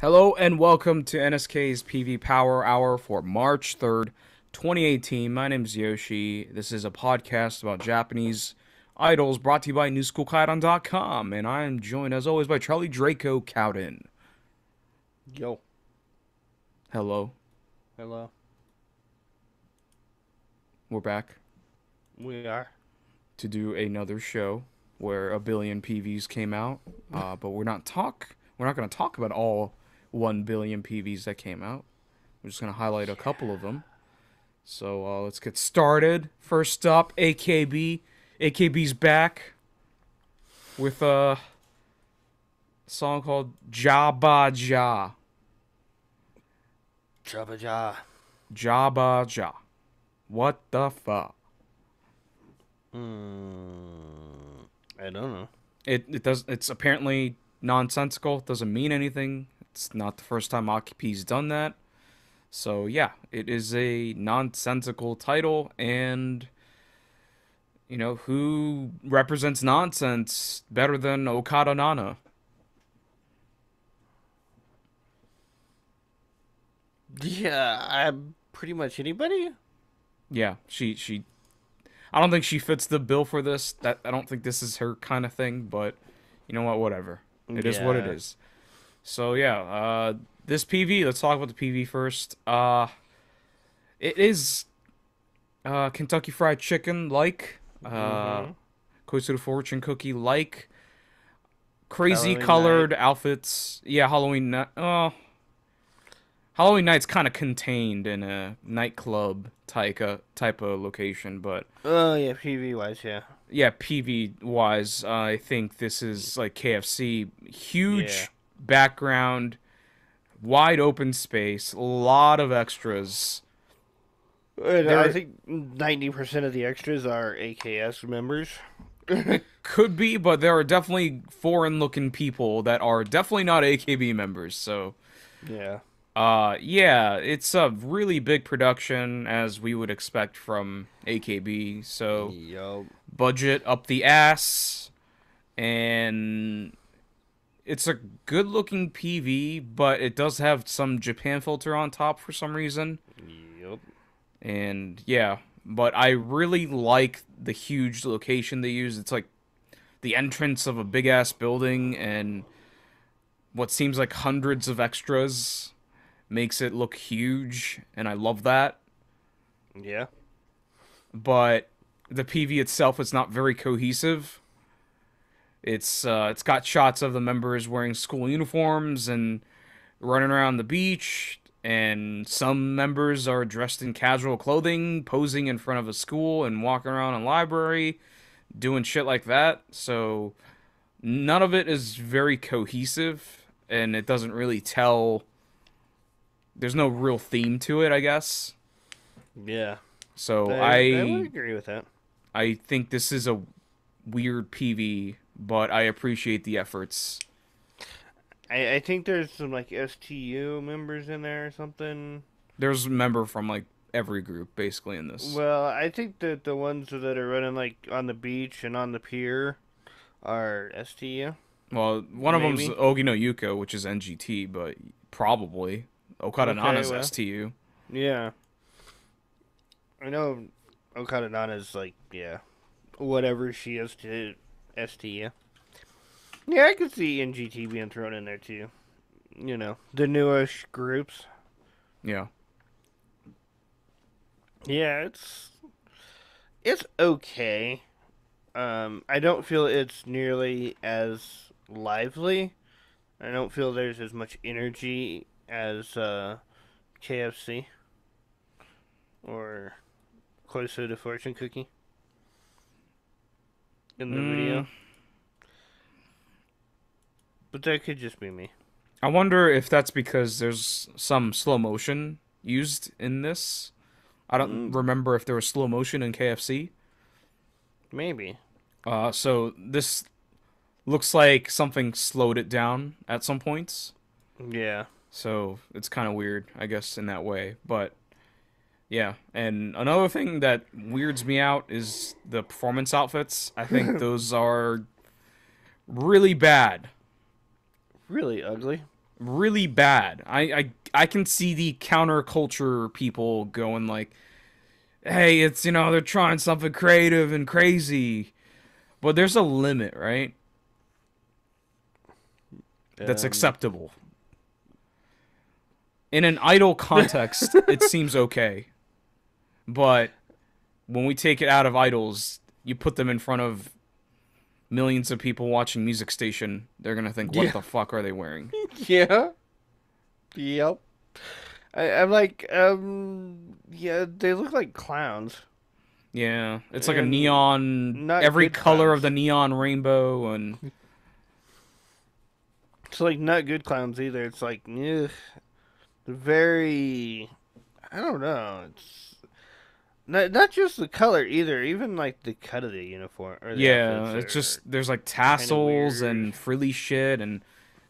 Hello and welcome to NSK's PV Power Hour for March 3rd, 2018. My name's Yoshi. This is a podcast about Japanese idols brought to you by Schook and I am joined as always by Zenryoku Shoujo R. Yo. Hello. Hello. We're back We are. to do another show where a billion PVs came out, but we're not going to talk about all 1 billion PVs that came out. We're just going to highlight a couple of them. So let's get started. First up, AKB. AKB's back with a song called Jaba Ja. Jabba Ja. Jaba Ja. What the fuck? I don't know. It's apparently nonsensical. It doesn't mean anything. It's not the first time Akipi's done that. So yeah, it is a nonsensical title, and you know, who represents nonsense better than Okada Nana? Yeah, I'm pretty much anybody. Yeah, she I don't think she fits the bill for this. I don't think this is her kind of thing, but you know what, whatever. It is what it is. So yeah, this PV, let's talk about the PV first. It is Kentucky Fried Chicken like, Closer to Fortune Cookie like, crazy Halloween colored night. outfits. Yeah, Halloween night's kind of contained in a nightclub type of location, but Oh yeah, PV wise, yeah. yeah, PV wise, I think this is like KFC. Huge Yeah. background, wide open space, a lot of extras. I think 90% of the extras are AKS members. Could be, but there are definitely foreign looking people that are definitely not AKB members. So, Yeah. yeah, it's a really big production as we would expect from AKB. So, Yup. budget up the ass, and it's a good looking PV, but it does have some Japan filter on top for some reason. Yup. And yeah, but I really like the huge location they use. It's like the entrance of a big ass building, and what seems like hundreds of extras makes it look huge, and I love that. Yeah. But the PV itself is not very cohesive. It's got shots of the members wearing school uniforms and running around the beach, and some members are dressed in casual clothing, posing in front of a school and walking around a library, doing shit like that. So none of it is very cohesive, and it doesn't really tell. There's no real theme to it, I guess. Yeah. So I would agree with that. I think this is a weird PV, but I appreciate the efforts. I think there's some like STU members in there or something. There's a member from like every group basically in this. Well, I think that the ones that are running like on the beach and on the pier are STU. Well, one of them's Maybe. Ogi no Yuko, which is NGT, but probably Okada Nana's well. STU. Yeah. I know Okada Nana's like, yeah, whatever she is to STU. Yeah, I could see NGT being thrown in there too. You know, the newish groups. Yeah. Yeah, it's okay. I don't feel it's nearly as lively. I don't feel there's as much energy as KFC or Closer to Fortune Cookie in the video. But that could just be me. I wonder if that's because there's some slow motion used in this. I don't remember if there was slow motion in KFC. Maybe. So this looks like something slowed it down at some points. Yeah. So it's kind of weird, I guess, in that way. But yeah, and another thing that weirds me out is the performance outfits. I think those are really bad. Really ugly. really bad. I can see the counterculture people going like, hey, it's, they're trying something creative and crazy. But there's a limit, right? That's acceptable. In an idol context, it seems okay. But when we take it out of idols, you put them in front of millions of people watching Music Station, they're gonna think, what the fuck are they wearing? Yeah. Yep. I'm like, yeah, they look like clowns. Yeah, it's like a neon, not every good color clowns. of the neon rainbow, and It's like not good clowns either. It's like, ugh, very, I don't know. It's not just the color either. Even like the cut of the uniform or the yeah, outfits it's are just, there's like kind of tassels weird. and frilly shit, and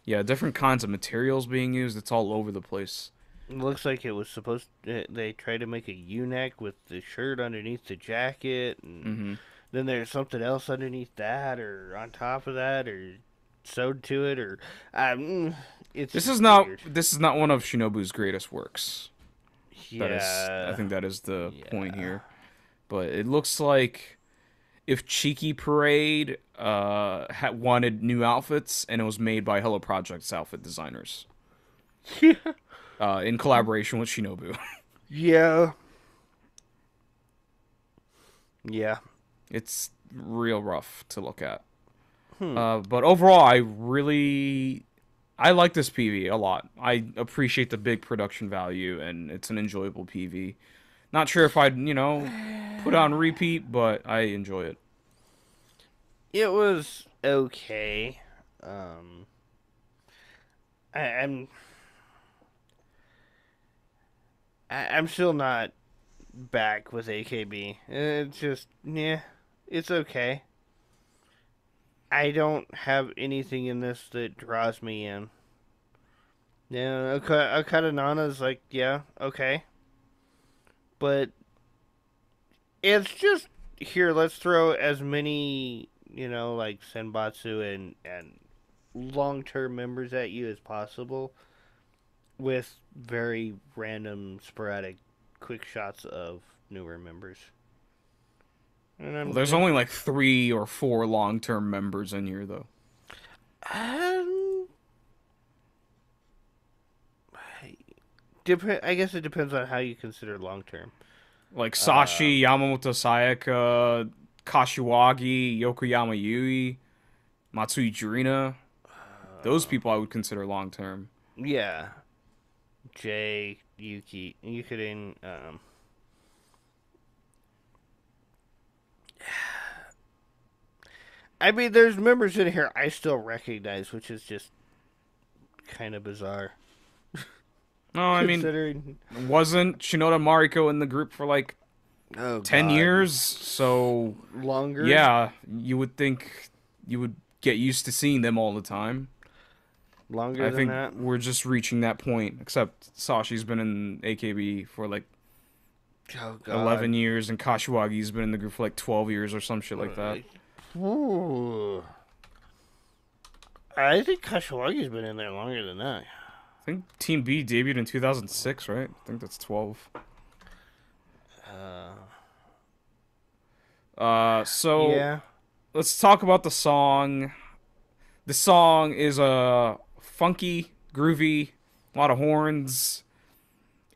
yeah, different kinds of materials being used. It's all over the place. It looks like it was supposed. They tried to make a U-neck with the shirt underneath the jacket, and Hmm. then there's something else underneath that, or on top of that, or sewed to it, or it's This is weird. not one of Shinobu's greatest works. I Yeah, think that is the point yeah. here. But it looks like if Cheeky Parade wanted new outfits, and it was made by Hello Project's outfit designers in collaboration with Shinobu. Yeah. Yeah. It's real rough to look at. Hmm. But overall, I like this PV a lot. I appreciate the big production value, and it's an enjoyable PV. Not sure if I'd, put on repeat, but I enjoy it. It was okay. Um, I'm I'm still not back with AKB. It's just yeah, it's okay. I don't have anything in this that draws me in. Yeah, Okada Nana's like yeah, okay, but it's just here. Let's throw as many like Senbatsu and long term members at you as possible with very random, sporadic, quick shots of newer members. And Well, there's only like 3 or 4 long-term members in here, though. um, I guess it depends on how you consider long term. Like Sashi, Um, Yamamoto Sayaka, Kashiwagi, Yokoyama Yui, Matsui Jurina. Those people I would consider long-term. yeah, Jay, Yukiden. I mean, there's members in here I still recognize, which is just kind of bizarre. No, I mean, Considering, wasn't Shinoda Mariko in the group for like oh 10 god, years? So, longer. yeah, you would think you would get used to seeing them all the time. Longer I than think that. we're just reaching that point, except Sashi's been in AKB for like Oh god. 11 years, and Kashiwagi's been in the group for like 12 years or some shit like that. Ooh. I think Kashiwagi's been in there longer than that. I think Team B debuted in 2006, right? I think that's 12. So Yeah. let's talk about the song. The song is funky, groovy, a lot of horns.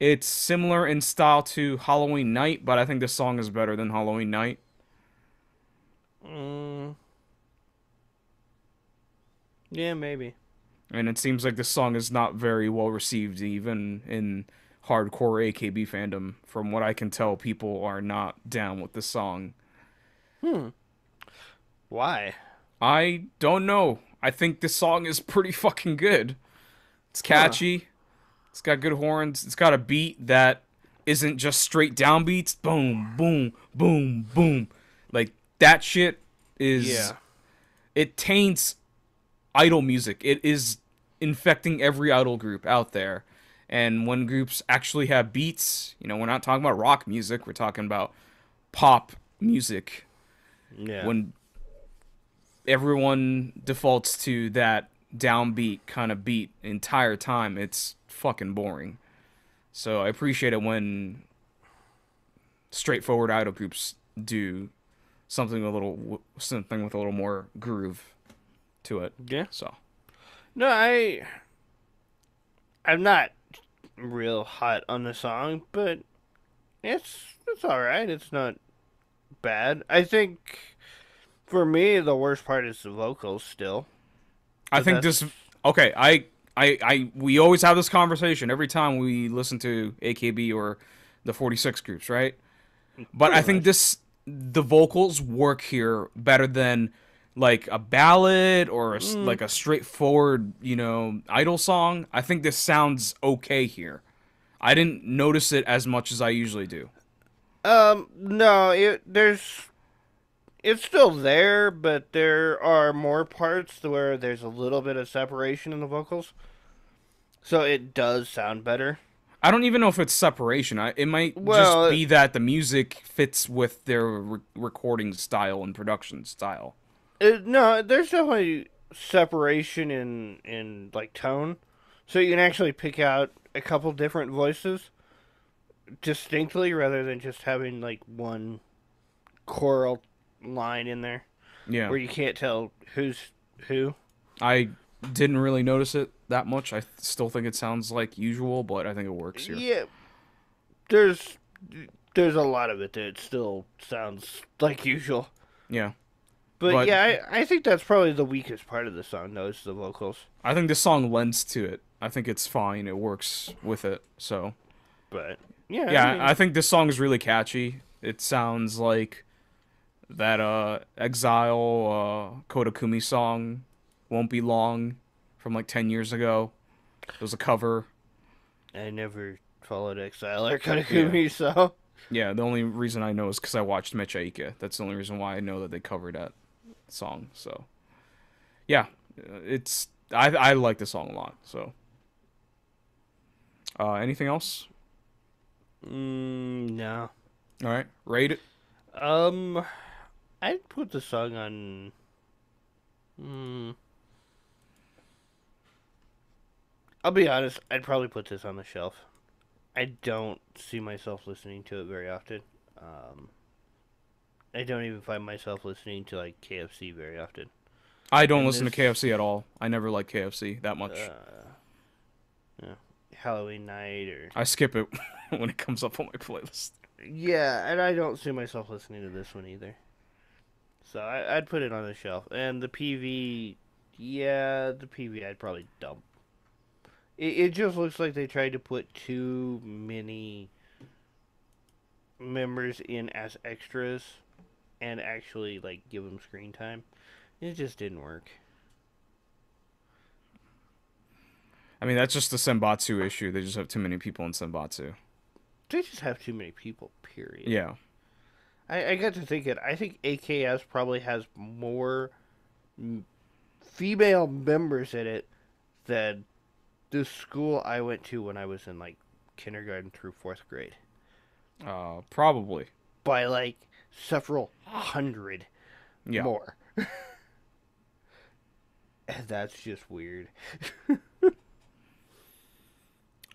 It's similar in style to Halloween Night, but I think this song is better than Halloween Night. Mm. Yeah, maybe. And it seems like this song is not very well received, even in hardcore AKB fandom. From what I can tell, people are not down with this song. Hmm. Why? I don't know. I think this song is pretty fucking good. It's Huh. catchy. It's got good horns. It's got a beat that isn't just straight down beats. Boom, boom, boom, boom. Like, that shit is... Yeah. It taints idol music. It is infecting every idol group out there. And when groups actually have beats, we're not talking about rock music. We're talking about pop music. Yeah. When everyone defaults to that downbeat kind of beat the entire time, it's fucking boring. So I appreciate it when straightforward idol groups do something with a little more groove to it. Yeah. So No, I'm not real hot on the song, but it's all right. It's not bad. I think for me the worst part is the vocals still. I But think that's- this. Okay, we always have this conversation every time we listen to AKB or the 46 groups, right? But I think the vocals work here better than like a ballad or like a straightforward, idol song. I think this sounds okay here. I didn't notice it as much as I usually do. No, it's still there, but there are more parts where there's a little bit of separation in the vocals. So it does sound better. I don't even know if it's separation. It might Well, just be that the music fits with their recording style and production style. No, there's definitely separation in like tone. So you can actually pick out a couple different voices distinctly rather than just having like one choral line in there Yeah. where you can't tell who's who. I didn't really notice it that much. I still think it sounds like usual, but I think it works here. Yeah, there's a lot of it that still sounds like usual. Yeah. But yeah, I think that's probably the weakest part of the song, though, is the vocals. I think this song lends to it. I think it's fine. It works with it. So, But yeah, yeah, I think this song is really catchy. It sounds like that Exile Kodakumi song, Won't Be Long, from like 10 years ago. It was a cover. I never followed Exile or Kodakumi, so Yeah, the only reason I know is because I watched Mecha Ike. That's the only reason why I know that they covered that song. So, yeah, I like the song a lot. So, anything else? no. All right, rate it. I'd put the song on. I'll be honest. I'd probably put this on the shelf. I don't see myself listening to it very often. I don't even find myself listening to like KFC very often. I don't listen to KFC at all. I never like KFC that much. Yeah, Halloween night or I skip it when it comes up on my playlist. yeah, and I don't see myself listening to this one either. So I'd put it on the shelf. And the PV, yeah, the PV I'd probably dump. It just looks like they tried to put too many members in as extras and actually like give them screen time. It just didn't work. I mean, that's just the Senbatsu issue. They just have too many people in Senbatsu. They just have too many people, period. Yeah. I got to thinking, I think AKS probably has more female members in it than the school I went to when I was in like kindergarten through 4th grade. Probably. By like several hundred more. And that's just weird.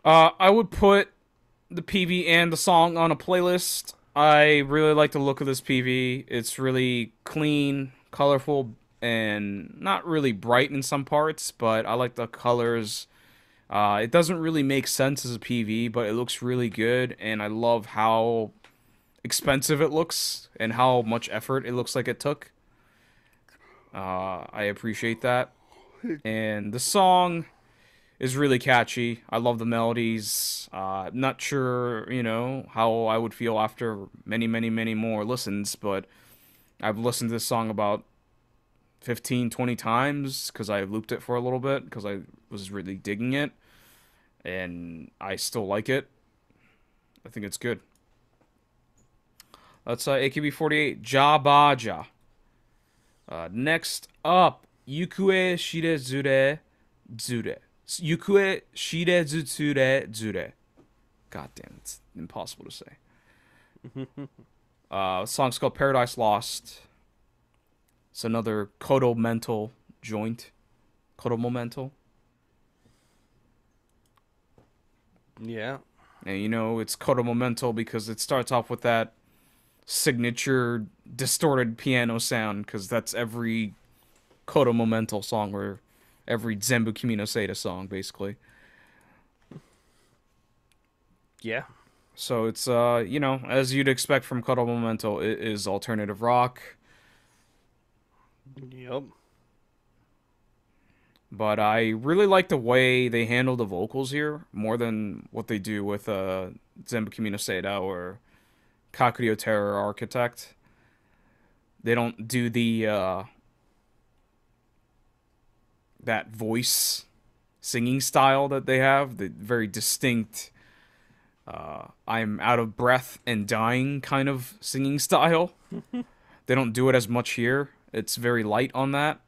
I would put the PV and the song on a playlist. I really like the look of this PV. It's really clean, colorful, and not really bright in some parts, but I like the colors. It doesn't really make sense as a PV, but it looks really good, and I love how expensive it looks and how much effort it looks like it took. I appreciate that. And the song is really catchy. I love the melodies. Not sure, how I would feel after many, many, many more listens, but I've listened to this song about 15, 20 times because I looped it for a little bit because I was really digging it, and I still like it. I think it's good. That's AKB48, Jabaja. Next up, Yukueshirezutsurezure. Yukueshirezutsurezure. God damn, it's impossible to say. Song's called Paradise Lost. It's another Kodo mental joint. Kodomo Mental. Yeah. And you know, it's Kodomo Mental because it starts off with that signature distorted piano sound, because that's every Kodomo Mental song, or every Zenbu Kimi no Seita song, basically. Yeah. So it's, you know, as you'd expect from Kodomo Mental, it is alternative rock. Yep. But I really like the way they handle the vocals here, more than what they do with Zenbu Kimi no Seita or Kakuryo Terror Architect. They don't do the that voice singing style that they have, the very distinct I'm out of breath and dying kind of singing style. They don't do it as much here. It's very light on that.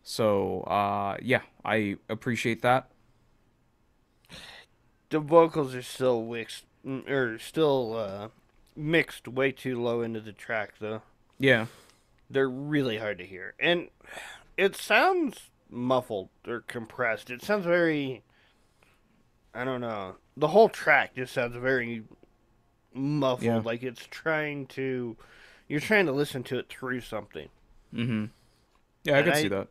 So, yeah, I appreciate that. The vocals are still mixed way too low into the track, though. Yeah. They're really hard to hear. And it sounds muffled or compressed. It sounds very... I don't know. The whole track just sounds very muffled. Yeah. Like it's trying to... You're trying to listen to it through something. Mm-hmm. Yeah, I can see that.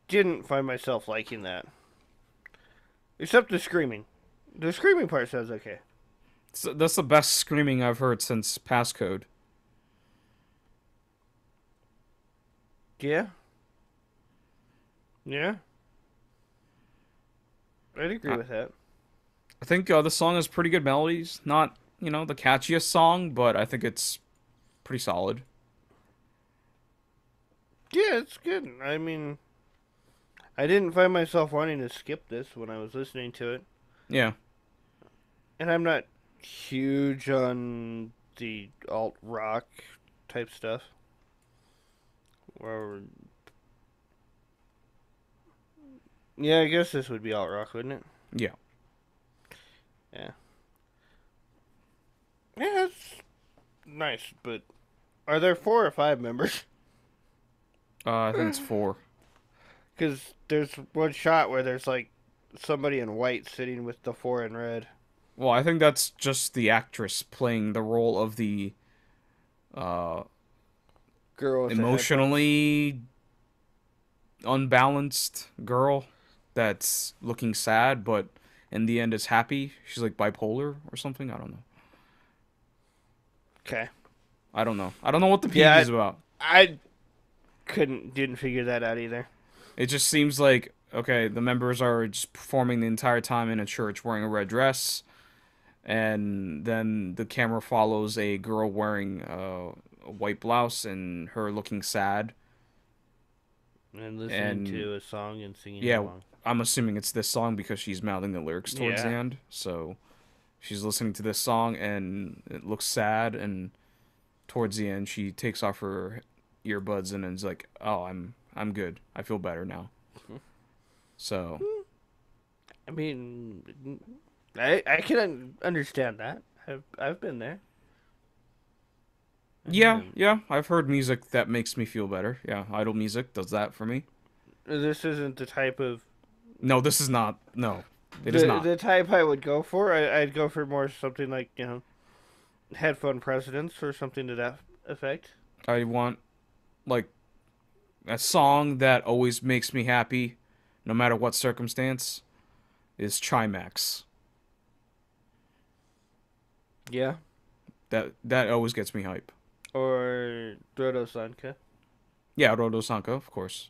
Didn't find myself liking that. Except the screaming. The screaming part sounds okay. So that's the best screaming I've heard since Passcode. Yeah. Yeah. I'd agree with that. I think the song has pretty good melodies. Not, you know, the catchiest song, but I think it's pretty solid. Yeah, it's good. I mean, I didn't find myself wanting to skip this when I was listening to it. Yeah. And I'm not huge on the alt rock type stuff. Or yeah, I guess this would be alt rock, wouldn't it? Yeah. Yeah. Yeah, it's nice, but are there 4 or 5 members? I think it's 4. Because there's one shot where there's like somebody in white sitting with the 4 in red. Well, I think that's just the actress playing the role of the Girl with emotionally unbalanced girl that's looking sad, but in the end is happy. She's like bipolar or something. I don't know. Okay. I don't know. I don't know what the PV is about. I didn't figure that out either. It just seems like, okay, the members are just performing the entire time in a church wearing a red dress, and then the camera follows a girl wearing a white blouse and her looking sad. And listening to a song and singing yeah, along. I'm assuming it's this song because she's mouthing the lyrics towards the end. So she's listening to this song and it looks sad, and towards the end she takes off her earbuds and is like, "Oh, I'm good. I feel better now." So, I mean, I can understand that. I've been there. yeah, I've heard music that makes me feel better. Yeah, idol music does that for me. This isn't the type of... No, this is not. No, it is not. The type I would go for. I'd go for more something like, you know, Headphone Presidents or something to that effect. I want, like, a song that always makes me happy, no matter what circumstance, is Chimax. Yeah. That always gets me hype. Or Dodo Sanka. Yeah, Rodo Sanka, of course.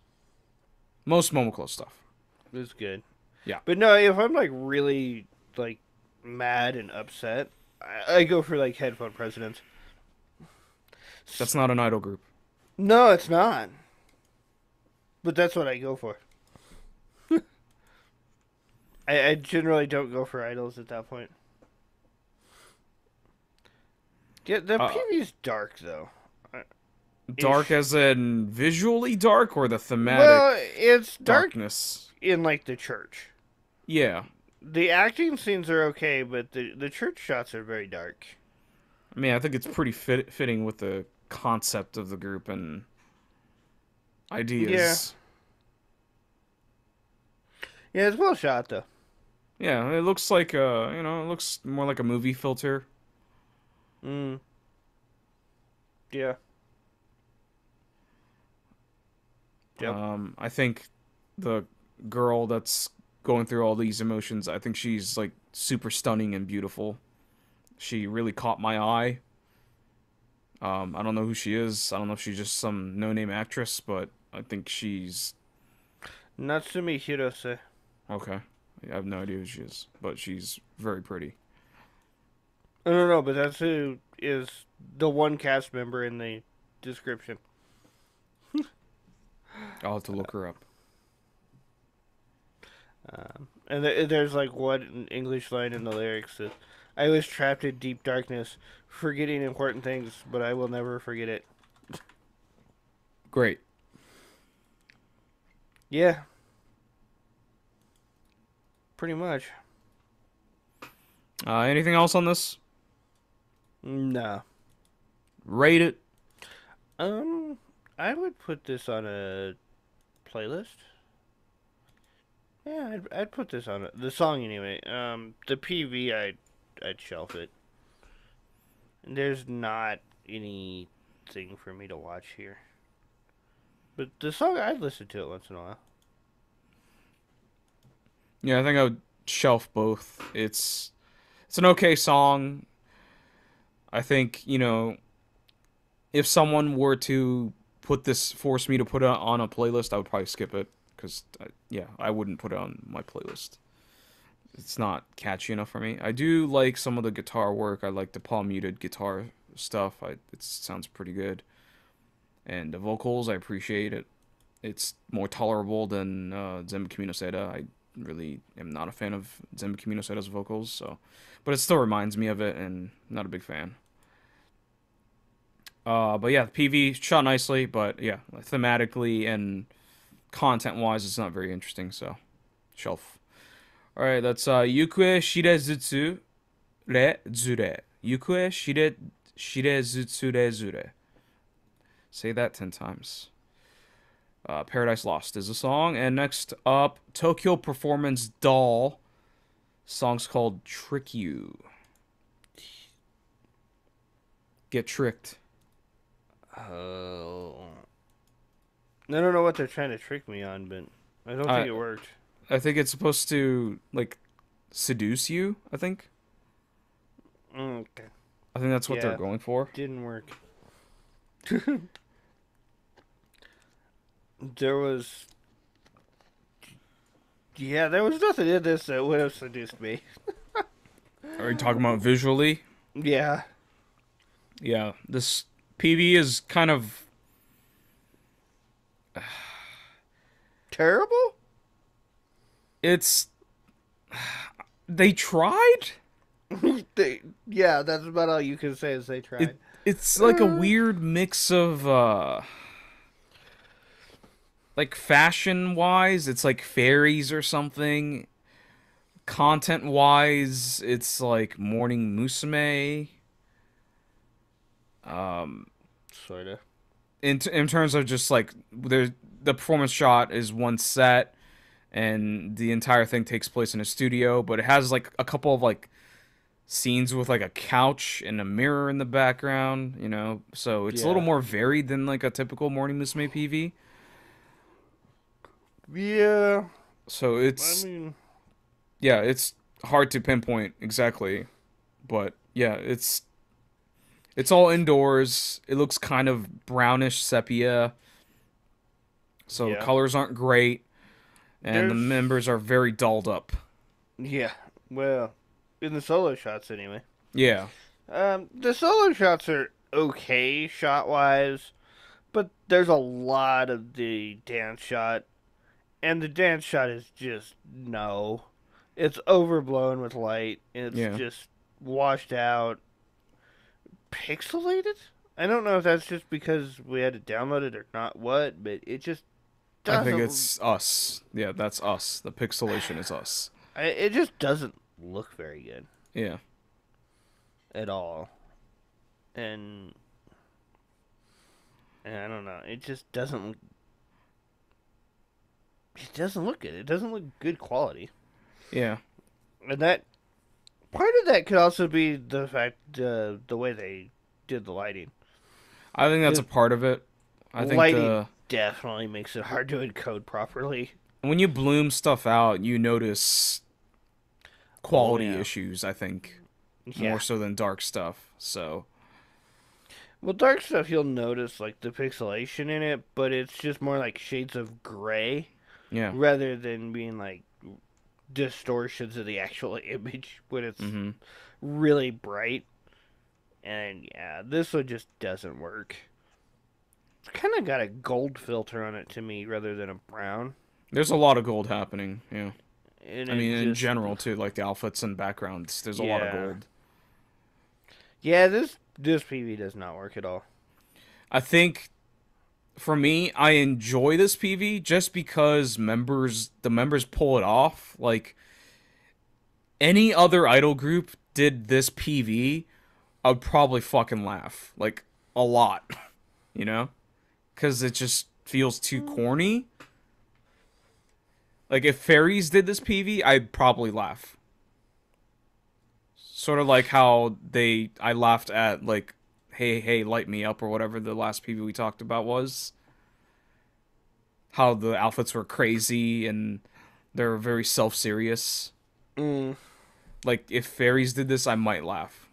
Most Momoclo stuff. It's good. Yeah. But no, if I'm like really like mad and upset, I go for like Headphone Presidents. That's not an idol group. No, it's not. But that's what I go for. I generally don't go for idols at that point. Yeah, the PV's dark though. Dark as in visually dark, or the thematic? Well, it's darkness in like the church. Yeah. The acting scenes are okay, but the church shots are very dark. I mean, I think it's pretty fitting with the concept of the group and ideas. Yeah, it's well shot though. Yeah, it looks like it looks more like a movie filter. Mm. Yeah. Yep. I think the girl that's going through all these emotions, I think she's like super stunning and beautiful. She really caught my eye. I don't know who she is. I don't know if she's just some no-name actress, but I think she's Natsumi Hirose. okay. I have no idea who she is, but she's very pretty. I don't know, but that's who is the one cast member in the description. I'll have to look her up. And there's like one English line in the lyrics that I was trapped in deep darkness, forgetting important things, but I will never forget it. Great. Yeah. Pretty much. Anything else on this? No. Rate it. I would put this on a playlist. Yeah, I'd put this on the song anyway. The PV, I'd shelf it. There's not anything for me to watch here. But the song, I'd listen to it once in a while. Yeah, I think I would shelf both. It's an okay song. I think, if someone were to force me to put it on a playlist, I would probably skip it because, I wouldn't put it on my playlist. It's not catchy enough for me. I do like some of the guitar work. I like the palm muted guitar stuff. It sounds pretty good. And the vocals, I appreciate it. It's more tolerable than Zenryoku Seda. I really am not a fan of Zenryoku Seda's vocals, but it still reminds me of it, and I'm not a big fan. But yeah, the PV shot nicely, but yeah, thematically and content-wise, it's not very interesting, so shelf. Alright, that's Yukueshirezutsurezure. Yukueshirezutsurezure. Say that 10 times. Paradise Lost is a song. And next up, Tokyo Performance Doll. Song's called Trick You. Get tricked. Oh. I don't know what they're trying to trick me on, but I don't think it worked. I think it's supposed to, like, seduce you, I think. Okay. I think that's what they're going for. Didn't work. There was nothing in this that would have seduced me. Are you talking about visually? Yeah. Yeah, this PV is kind of terrible? They tried? Yeah, that's about all you can say is they tried. It's like a weird mix of like fashion-wise, it's like fairies or something. Content-wise, it's like Morning Musume. Sorta. In terms of just like the performance shot is one set, and the entire thing takes place in a studio, but it has like a couple of like scenes with like a couch and a mirror in the background, so it's a little more varied than like a typical Morning Musume PV. Yeah. So it's it's hard to pinpoint exactly, but yeah, it's all indoors. It looks kind of brownish sepia, so the colors aren't great, and the members are very dolled up. Yeah, well, in the solo shots anyway. Yeah. The solo shots are okay shot-wise, but there's a lot of the dance shot, and the dance shot is just, no. It's overblown with light, it's just washed out. Pixelated? I don't know if that's just because we had to download it or not what, but it just doesn't... I think it's us. Yeah, that's us. The pixelation is us. It just doesn't look very good. Yeah. At all. And I don't know. It just doesn't look... it doesn't look good. It doesn't look good quality. Yeah. And that part of that could also be the fact the way they did the lighting. I think that's a part of it. I think Lighting definitely makes it hard to encode properly. when you bloom stuff out, you notice quality yeah. issues, I think, Yeah. more so than dark stuff. So, Well, dark stuff you'll notice like the pixelation in it, but it's just more like shades of gray yeah. rather than being like distortions of the actual image when it's Mhm. really bright. And yeah, this one just doesn't work. It's kind of got a gold filter on it to me rather than a brown. There's a lot of gold happening, yeah. And I mean, it in just, general too, like the outfits and backgrounds, there's a lot of gold. Yeah, this PV does not work at all. I think for me, I enjoy this PV just because the members pull it off. Like any other idol group did this PV, I'd probably fucking laugh like a lot, you know, because it just feels too corny. Like if fairies did this PV, I'd probably laugh. Sort of like how I laughed at like hey hey light me up or whatever the last PV we talked about was. How the outfits were crazy and they're very self-serious. Like if fairies did this, I might laugh.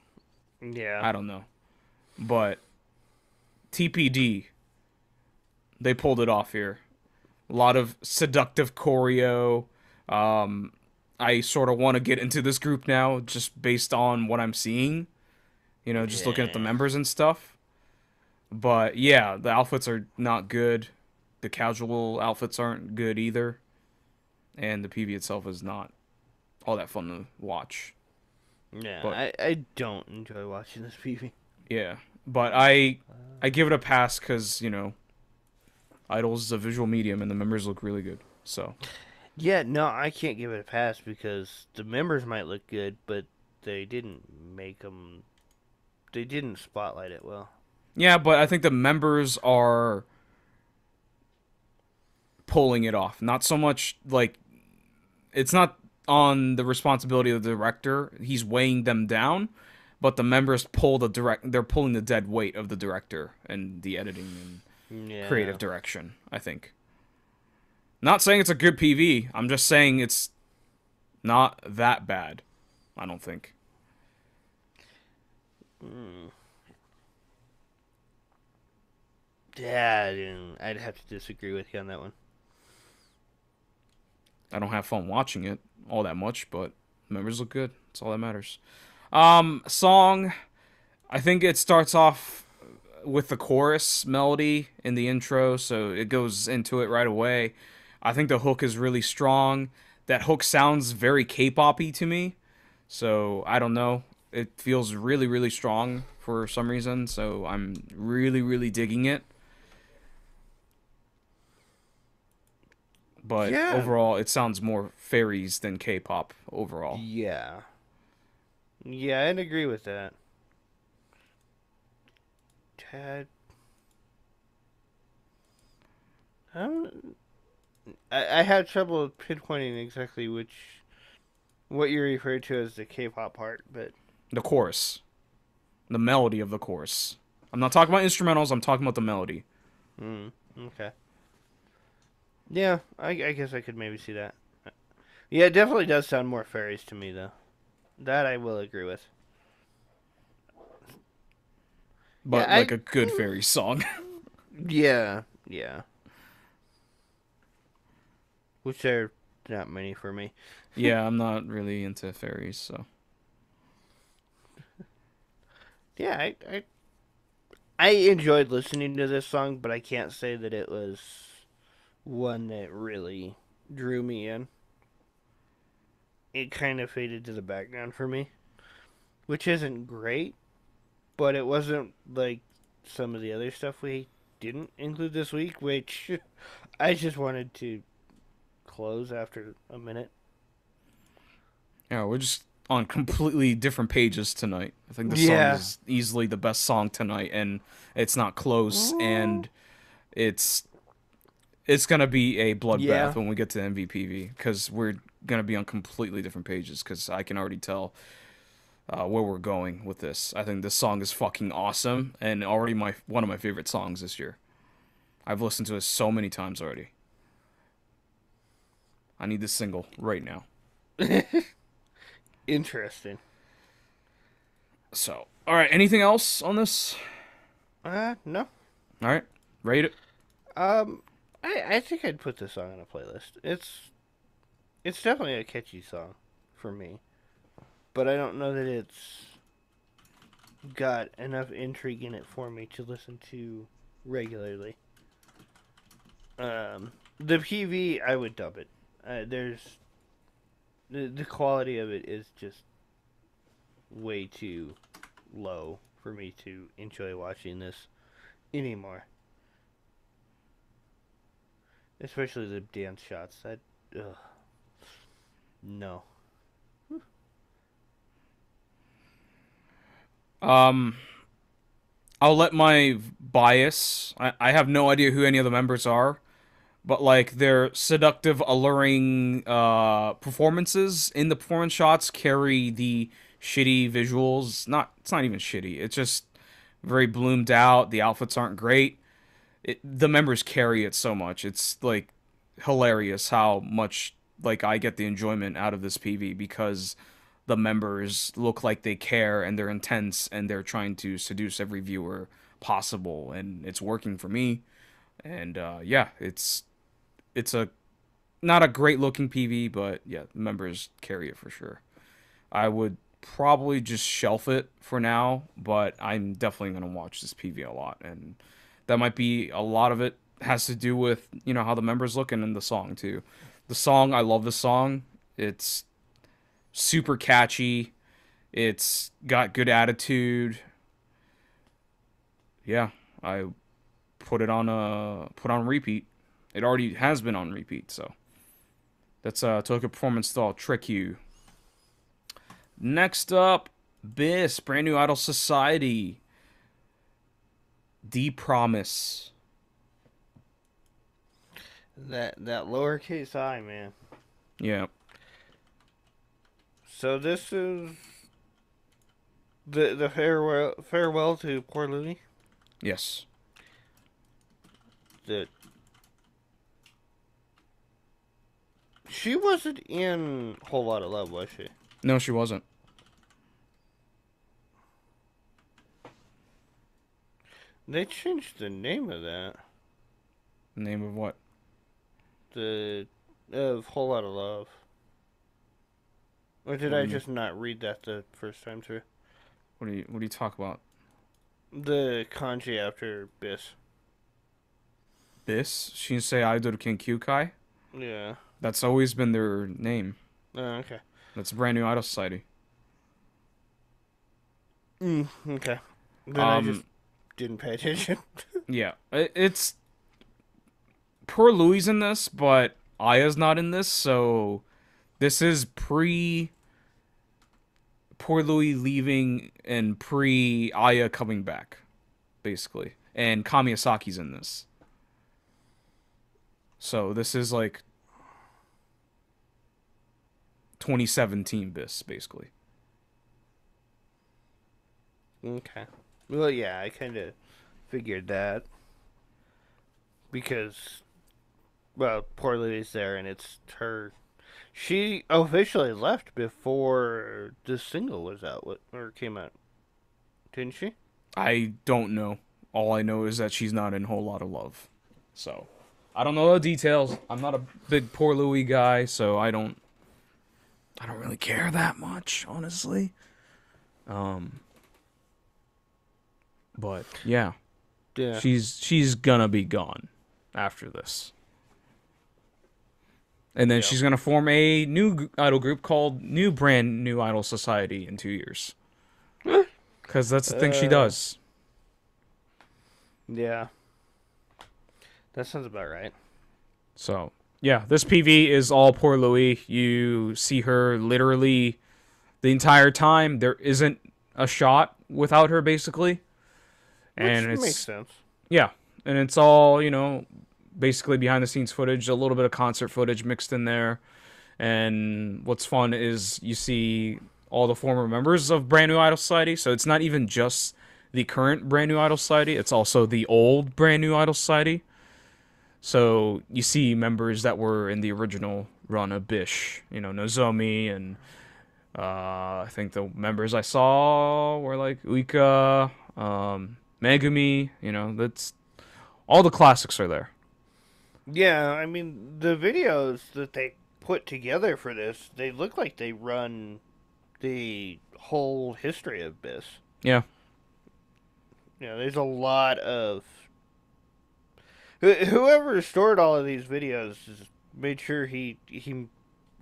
Yeah. I don't know. But TPD, they pulled it off here. A lot of seductive choreo. I sort of want to get into this group now just based on what I'm seeing. You know, just looking at the members and stuff. But yeah, the outfits are not good. The casual outfits aren't good either. And the PV itself is not all that fun to watch. Yeah, But, I don't enjoy watching this PV. yeah, but I give it a pass because, you know, Idol's is a visual medium and the members look really good. So Yeah, no, I can't give it a pass because the members might look good, but they didn't make them. They didn't spotlight it well. yeah, but I think the members are pulling it off. Not so much like it's not on the responsibility of the director. He's weighing them down, but the members they're pulling the dead weight of the director and the editing and creative direction, I think. Not saying it's a good PV. I'm just saying it's not that bad. I don't think. Yeah, I'd have to disagree with you on that one. I don't have fun watching it all that much, but members look good. That's all that matters. Song, I think it starts off with the chorus melody in the intro, so it goes into it right away. I think the hook is really strong. That hook sounds very K-pop-y to me, so I don't know. It feels really, really strong for some reason, so I'm really, really digging it. But overall, it sounds more fairies than K-pop overall. Yeah. Yeah, I'd agree with that. Tad. I had trouble pinpointing exactly what you refer to as the K-pop part, but The chorus. The melody of the chorus. I'm not talking about instrumentals, I'm talking about the melody. okay. Yeah, I guess I could maybe see that. Yeah, it definitely does sound more fairies to me, though. That I will agree with. But Yeah, like a good fairy song. Yeah. Which are not many for me. Yeah, I'm not really into fairies, so. Yeah, I enjoyed listening to this song, but I can't say that it was one that really drew me in. It kind of faded to the background for me, which isn't great, but it wasn't like some of the other stuff we didn't include this week, which I just wanted to close after a minute. Yeah, we're just on completely different pages tonight. I think the song is easily the best song tonight, and it's not close, and it's it's gonna be a bloodbath Yeah. when we get to MVPV because we're gonna be on completely different pages. Because I can already tell where we're going with this. I think this song is fucking awesome and already one of my favorite songs this year. I've listened to it so many times already. I need this single right now. Interesting. So, all right. Anything else on this? No. All right, rate it. I think I'd put this song on a playlist. It's definitely a catchy song for me, but I don't know that it's got enough intrigue in it for me to listen to regularly. The PV, I would dub it. There's the quality of it is just way too low for me to enjoy watching this anymore. Especially the dance shots. No. Um, I'll let my bias. I have no idea who any of the members are, but like their seductive, alluring performances in the performance shots carry the shitty visuals. It's not even shitty. It's just very bloomed out. The outfits aren't great. The members carry it so much. It's like hilarious how much like I get the enjoyment out of this PV because the members look like they care and they're intense and they're trying to seduce every viewer possible, and it's working for me. And yeah, it's a not a great looking PV, but yeah, the members carry it for sure. I would probably just shelf it for now, but I'm definitely gonna watch this PV a lot, and that might be a lot of it has to do with how the members look and in the song too. The song, I love the song. It's super catchy. It's got good attitude. Yeah, I put on repeat. It already has been on repeat, so that's took a performance that'll trick you. Next up, BiS, Brand New Idol Society. DiPROMiSE. That lowercase I, man. Yeah. So this is the farewell to poor Louie. Yes. That she wasn't in Whole Lot of Love, was she? No, she wasn't. They changed the name of that. Name of what? The of Whole Lot of Love. Or did I just not read that the first time through? What do you talk about? The kanji after BiS. BiS? Shinsei Idol Kenkyukai? Yeah. That's always been their name. Oh, okay. That's Brand New Idol Society. Okay. Then I just didn't pay attention. Yeah. It's... Poor Louie's in this, but Aya's not in this, so... This is pre... Poor Louie leaving and pre-Aya coming back, basically. And Kamiyasaki's in this. So this is like 2017 BiS, basically. Okay. Well, yeah, I kind of figured that. Because, well, poor Louie's there, and it's her... She officially left before the single was out, or came out. Didn't she? I don't know. All I know is that she's not in Whole Lot of Love. So, I don't know the details. I'm not a big Poor Louie guy, so I don't really care that much, honestly. But yeah. Yeah. She's gonna be gone after this. And then she's going to form a new idol group called Brand New Idol Society in 2 years. Because that's the thing she does. Yeah. That sounds about right. So, yeah, this PV is all Poor Louie. You see her literally the entire time. There isn't a shot without her, basically. And Which it makes sense. Yeah. And it's all, basically behind the scenes footage, a little bit of concert footage mixed in there. And what's fun is you see all the former members of Brand New Idol Society. So it's not even just the current Brand New Idol Society, it's also the old Brand New Idol Society. So you see members that were in the original run of Bish, Nozomi, and I think the members I saw were like Uika, Megumi, that's all the classics are there. Yeah, I mean, the videos that they put together for this, they look like they run the whole history of Biss. Yeah. There's a lot of... Whoever stored all of these videos just made sure he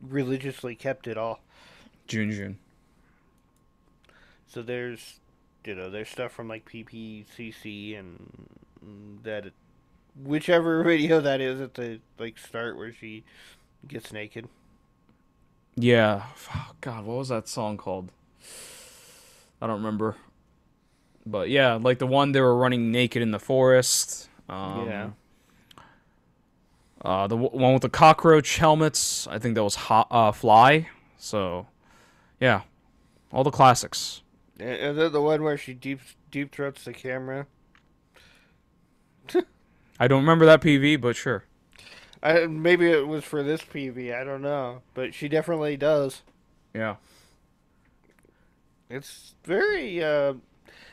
religiously kept it all. Junjou. So there's stuff from like PPCC and that whichever video that is at the start where she gets naked. Yeah. Oh, God, what was that song called? I don't remember. But yeah, like the one they were running naked in the forest. Yeah. The one with the cockroach helmets, I think that was Fly. So, yeah, all the classics. And then the one where she deep throats the camera. I don't remember that PV, but sure. Maybe it was for this PV, I don't know. But she definitely does. Yeah. It's very...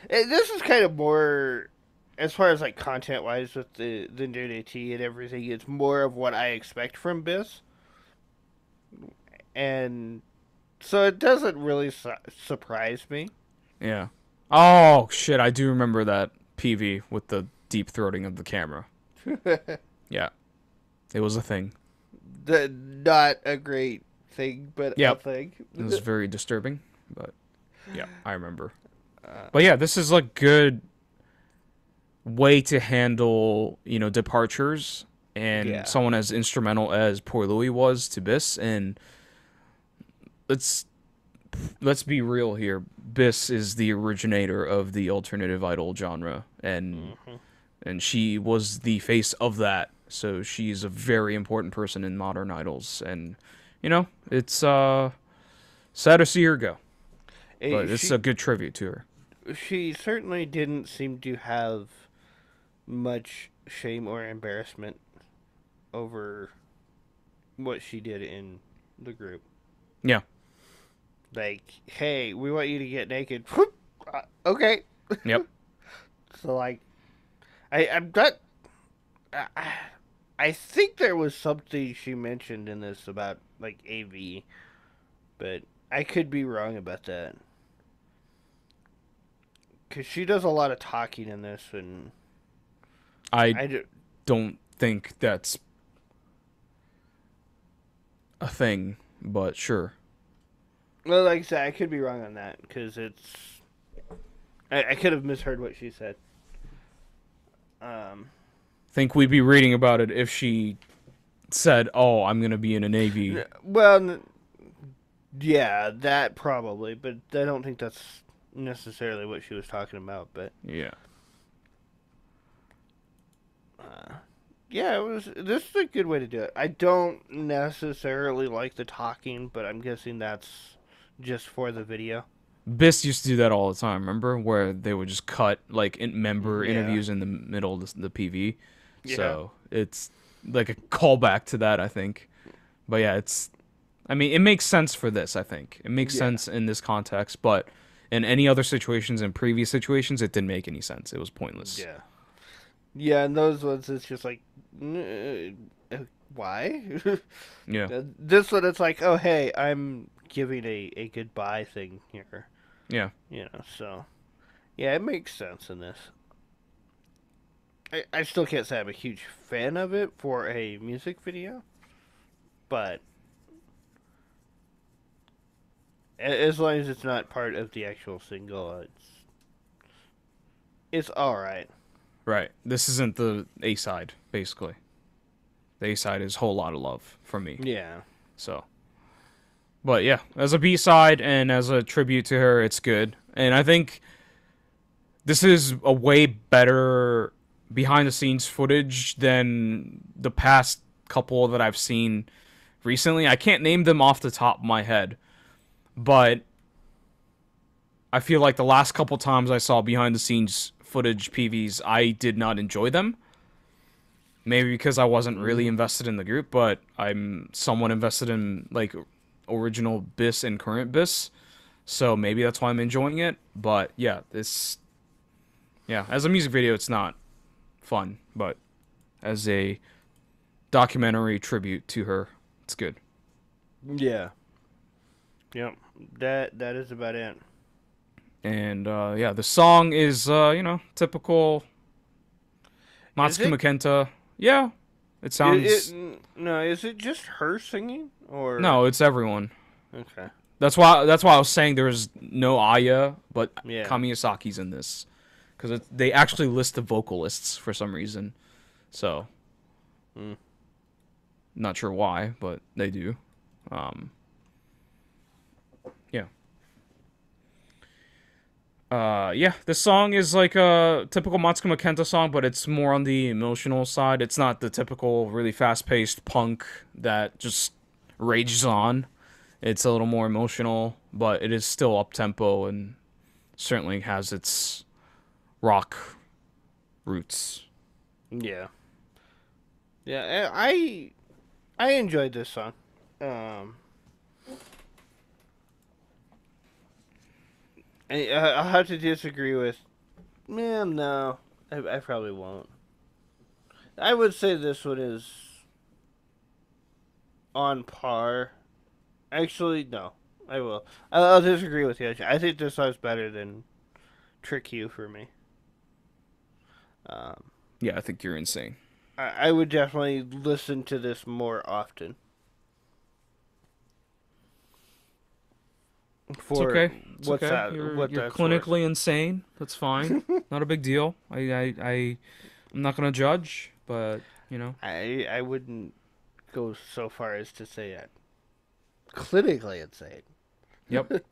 this is kind of more... As far as, like, content-wise with the nudity and everything, it's more of what I expect from Biss. And so it doesn't really surprise me. Yeah. Oh, shit, I do remember that PV with the deep throating of the camera. Yeah. It was a thing. Not a great thing, but a thing. It was very disturbing, but yeah, I remember. But yeah, this is a good way to handle, departures, and someone as instrumental as Poor Louis was to Biss, and let's be real here. Biss is the originator of the alternative idol genre, and she was the face of that. So she's a very important person in modern idols, and it's sad to see her go. But it's a good tribute to her. She certainly didn't seem to have much shame or embarrassment over what she did in the group. Yeah. Like, hey, we want you to get naked. Okay. Yep. So, like, I'm not... I think there was something she mentioned in this about, like, AV, but I could be wrong about that. Because she does a lot of talking in this, and... I don't think that's a thing, but sure. Well, like I said, I could be wrong on that, because it's... I could have misheard what she said. Think we'd be reading about it if she said, "Oh, I'm gonna be in a Navy." Well, yeah, that probably, but I don't think that's necessarily what she was talking about. But yeah, yeah, it was. This is a good way to do it. I don't necessarily like the talking, but I'm guessing that's just for the video. Biss used to do that all the time. Remember, where they would just cut like member interviews in the middle of the PV. Yeah. So it's like a callback to that, I think. But yeah, it makes sense for this, I think. It makes sense in this context, but in any other situations, in previous situations, it didn't make any sense. It was pointless. Yeah. Yeah, and those ones, it's just like, why? Yeah. This one, it's like, oh, hey, I'm giving a goodbye thing here. Yeah. So, yeah, it makes sense in this. I still can't say I'm a huge fan of it for a music video, but as long as it's not part of the actual single, it's alright. Right. This isn't the A-side, basically. The A-side is Whole Lot of Love for me. Yeah. So. But yeah, as a B-side and as a tribute to her, it's good. And I think this is a way better behind the scenes footage than the past couple that I've seen recently. I can't name them off the top of my head, but I feel like the last couple times I saw behind the scenes footage PVs, I did not enjoy them. Maybe because I wasn't really invested in the group, but I'm somewhat invested in like original BIS and current BIS. So maybe that's why I'm enjoying it. But yeah, as a music video it's not fun, but as a documentary tribute to her, it's good. Yeah. Yep. That is about it. And the song is typical Matsuki Makenta. Yeah, it sounds. No, is it just her singing or No, it's everyone. Okay. That's why I was saying there's no Aya, but Yeah. Kamiyasaki's in this because they actually list the vocalists for some reason. So, not sure why, but they do. This song is like a typical Matsuki Makenta song, but it's more on the emotional side. It's not the typical really fast-paced punk that just rages on. It's a little more emotional, but it is still up-tempo and certainly has its rock roots. Yeah. Yeah, I enjoyed this song. I'll have to disagree with. Man, no, I probably won't. I would say this one is on par. Actually, no, I will. I'll disagree with you. I think this song's better than Trick You for me. Yeah, I think you're insane. I would definitely listen to this more often. It's okay. It's okay. You're clinically insane. That's fine. Not a big deal. I'm not gonna judge, but I wouldn't go so far as to say that. Clinically insane. Yep.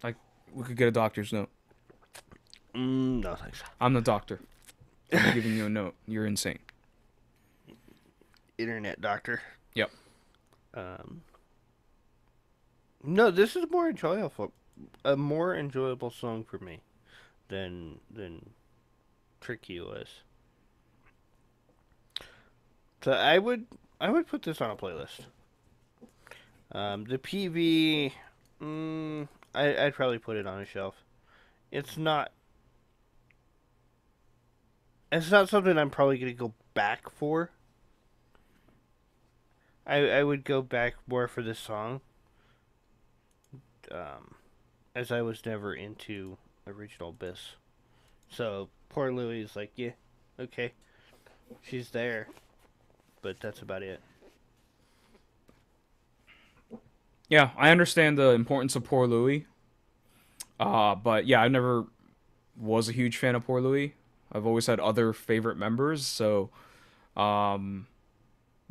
Like we could get a doctor's note. No thanks. I'm the doctor. I'm giving you a note. You're insane. Internet doctor. Yep. No, this is a more enjoyable song for me than Trick You was. So I would put this on a playlist. The PV, I'd probably put it on a shelf. It's not something I'm probably gonna go back for. I would go back more for this song. As I was never into original BIS. So, poor Louie is like, yeah, okay, she's there, but that's about it. Yeah, I understand the importance of Poor Louie. But yeah, I never was a huge fan of Poor Louie. I've always had other favorite members, so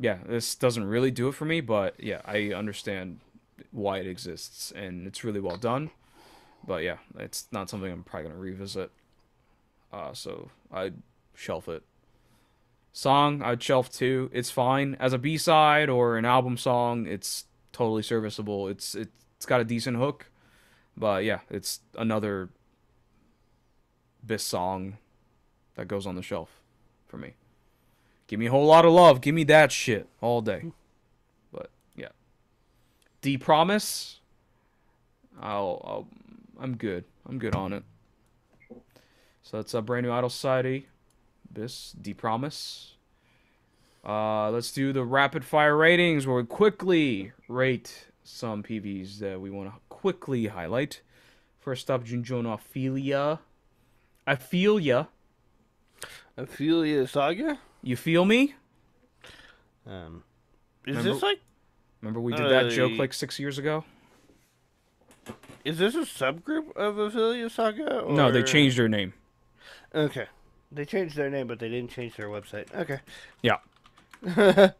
this doesn't really do it for me, but yeah, I understand why it exists, and it's really well done. But yeah, it's not something I'm probably gonna revisit. So I'd shelf it. Song, I'd shelf too. It's fine as a B-side or an album song. It's totally serviceable. It's got a decent hook, but yeah, it's another BIS song that goes on the shelf for me. Give me a whole lot of love. Give me that shit all day. But yeah, DiPROMiSE. I'm good. I'm good on it. So that's a brand new Idol Society. BIS DiPROMiSE. Let's do the rapid fire ratings where we quickly rate some PVs that we want to quickly highlight. First up, Junjou no Afilia. Afilia. Afilia Saga? You feel me? This like... Remember we did that joke like 6 years ago? Is this a subgroup of Afilia Saga? Or... No, they changed their name. Okay. They changed their name, but they didn't change their website. Okay. Yeah. And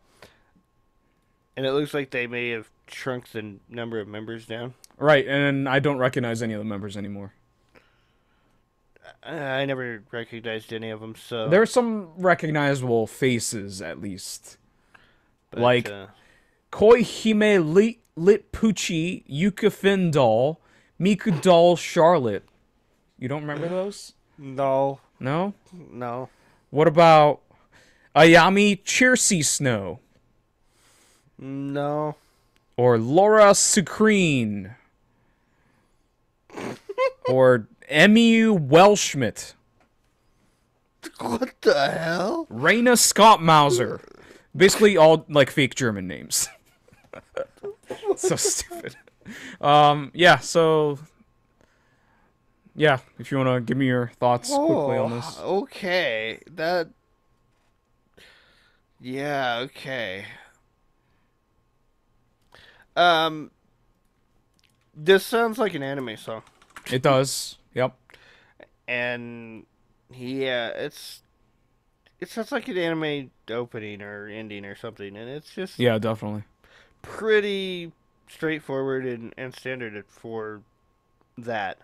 it looks like they may have shrunk the number of members down. Right, and I don't recognize any of the members anymore. I never recognized any of them, so. There are some recognizable faces, at least. But, Like Koihime Litpuchi, Yuka Findall, Miku Doll Charlotte. You don't remember those? no. No? No. What about Ayami Cheersey Snow? No. Or Laura Sucreen? Or Emu Welshmit? What the hell? Raina Scott Mauser. Basically all, like, fake German names. So stupid. Yeah, so... Yeah, if you want to give me your thoughts quickly on this. Okay. Yeah, okay. This sounds like an anime song. It does. Yep. And yeah, it sounds like an anime opening or ending or something, and it's just Yeah, definitely. pretty straightforward and standard for that.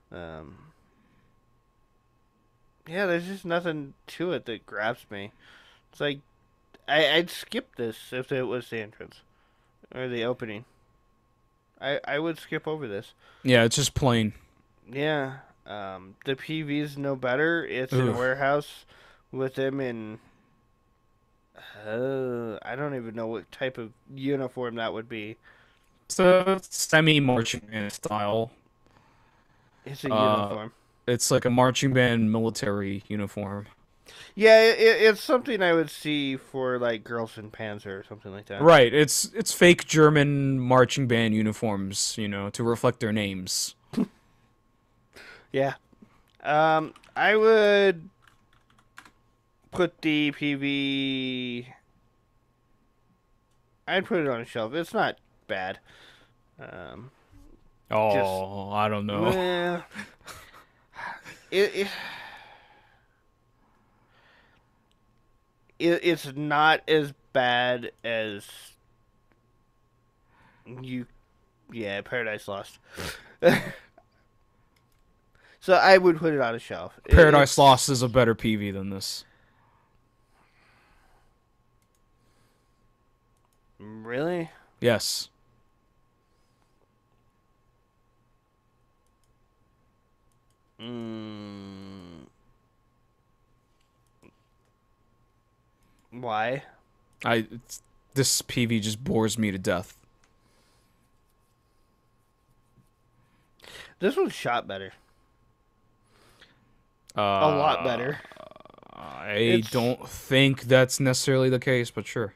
Yeah, there's just nothing to it that grabs me. It's like I'd skip this if it was the entrance or the opening. I would skip over this. Yeah, it's just plain. Yeah. The PV's no better. It's in a Ugh. warehouse with them in. I don't even know what type of uniform that would be. It's a semi-marching band style. It's a uniform. It's like a marching band military uniform. Yeah, it's something I would see for like Girls in Panzer or something like that. Right. It's fake German marching band uniforms, you know, to reflect their names. Yeah. I would put the PV. I'd put it on a shelf. It's not bad. I don't know. Eh, it it's not as bad as Paradise Lost. So I would put it on a shelf. Paradise Lost is a better PV than this. Really? Yes. Why? This PV just bores me to death. This one's shot better. A A lot better. I don't think that's necessarily the case, but sure.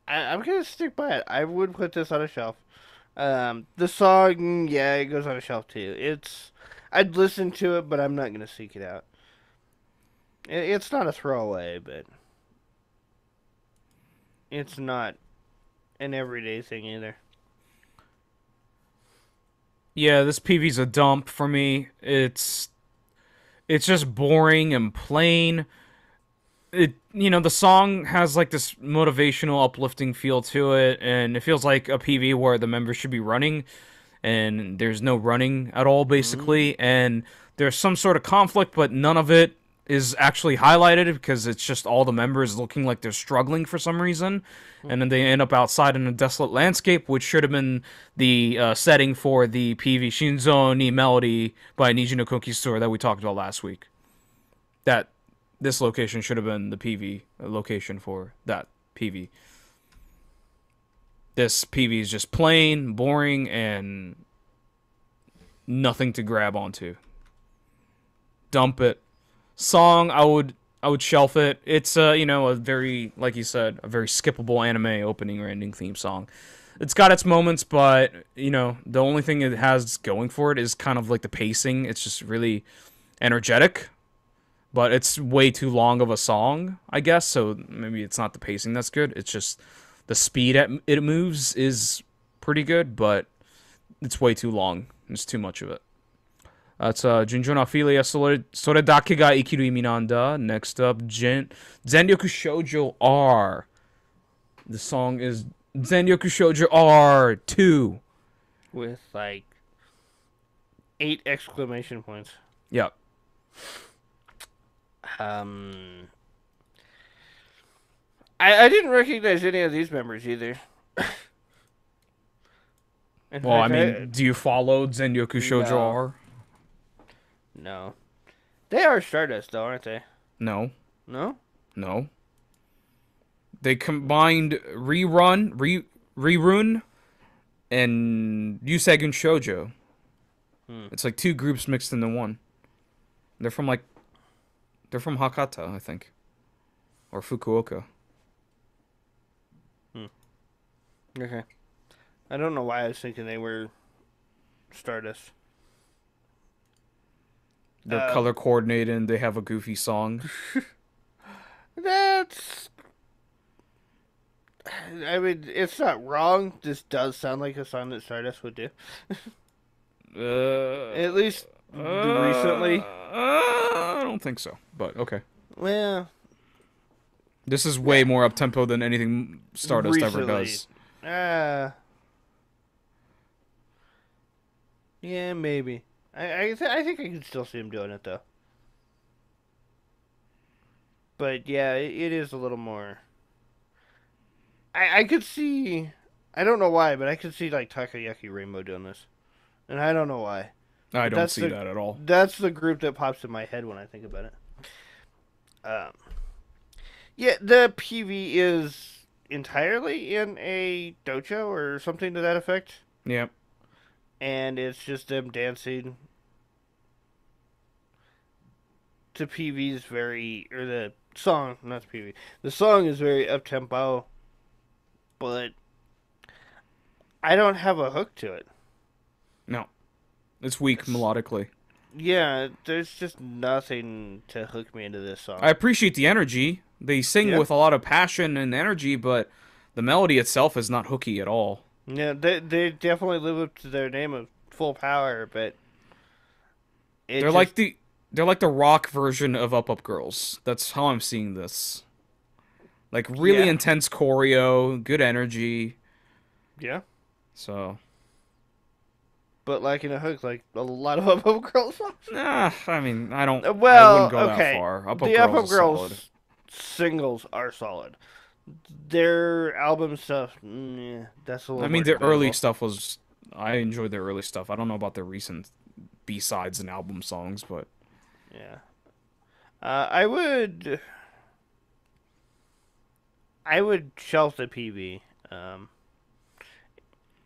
I'm gonna stick by it. I would put this on a shelf. The song, yeah, it goes on a shelf too. I'd listen to it, but I'm not gonna seek it out. It's not a throwaway, but it's not an everyday thing either. Yeah, this PV's a dump for me. It's just boring and plain. The song has like this motivational, uplifting feel to it, and it feels like a PV where the members should be running, and there's no running at all, basically, and there's some sort of conflict, but none of it is actually highlighted because it's just all the members looking like they're struggling for some reason, and then they end up outside in a desolate landscape, which should have been the setting for the PV Shinzo ni Melody by Niji no Konkistor that we talked about last week. This location should have been the PV location for that PV. This PV is just plain, boring, and nothing to grab onto. Dump it. Song, I would shelf it. It's a very, like you said, a very skippable anime opening or ending theme song. It's got its moments, but the only thing it has going for it is kind of like the pacing. It's just really energetic. But it's way too long of a song, I guess, so maybe it's not the pacing that's good. It's just the speed it moves is pretty good, but it's way too long. There's too much of it. That's Junjou no Afilia, Sore dake ga ikiruiminanda. Next up, Zenryoku Shoujo R. The song is Zenryoku Shoujo R 2. With like 8 exclamation points. Yep. I didn't recognize any of these members either. Well, I mean, do you follow Zenryoku Shoujo No. R? No. They are Stardust, though, aren't they? No. No? No. They combined Rerun, and Yusegun Shoujo. It's like 2 groups mixed into one. They're from Hakata, I think. Or Fukuoka. Okay. I don't know why I was thinking they were Stardust. They're color coordinated and they have a goofy song. That's... I mean, it's not wrong. This does sound like a song that Stardust would do. At least recently. I don't think so, but okay. Well... This is way more up-tempo than anything Stardust ever does. Yeah, maybe. I think I can still see him doing it, though. But, yeah, it is a little more... I could see... I don't know why, but I could see, like, Takayaki Rainbow doing this. And I don't know why. I don't see that at all. That's the group that pops in my head when I think about it. Yeah, the PV is entirely in a dojo or something to that effect. Yep. And it's just them dancing to PV's or the song, not the PV. The song is very up-tempo, but I don't have a hook to it. No. It's weak melodically. Yeah, there's just nothing to hook me into this song. I appreciate the energy. They sing with a lot of passion and energy, but the melody itself is not hooky at all. Yeah, they definitely live up to their name of Full Power, but they're like the rock version of Up Up Girls. That's how I'm seeing this. Like really intense choreo, good energy. Yeah. So. But lacking a hook, like a lot of Up Up Girls songs. Nah, I mean, I wouldn't Well, go that far. Up Up the Up Girls Up is Girls solid. singles are solid. Their album stuff, that's a little. I mean, more their early debatable. stuff was. I enjoyed their early stuff. I don't know about their recent B-sides and album songs, but Yeah. I would shelf the PV.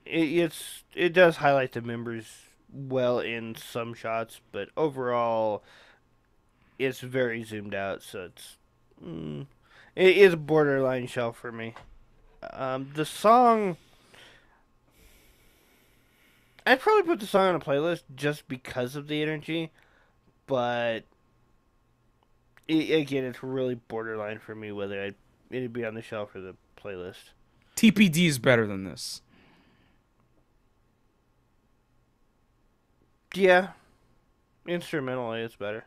It does highlight the members well in some shots, but overall, it's very zoomed out. So it is a borderline shelf for me. The song, I'd probably put the song on a playlist just because of the energy, but again, it's really borderline for me whether it'd be on the shelf or the playlist. TPD is better than this. Yeah, instrumentally it's better.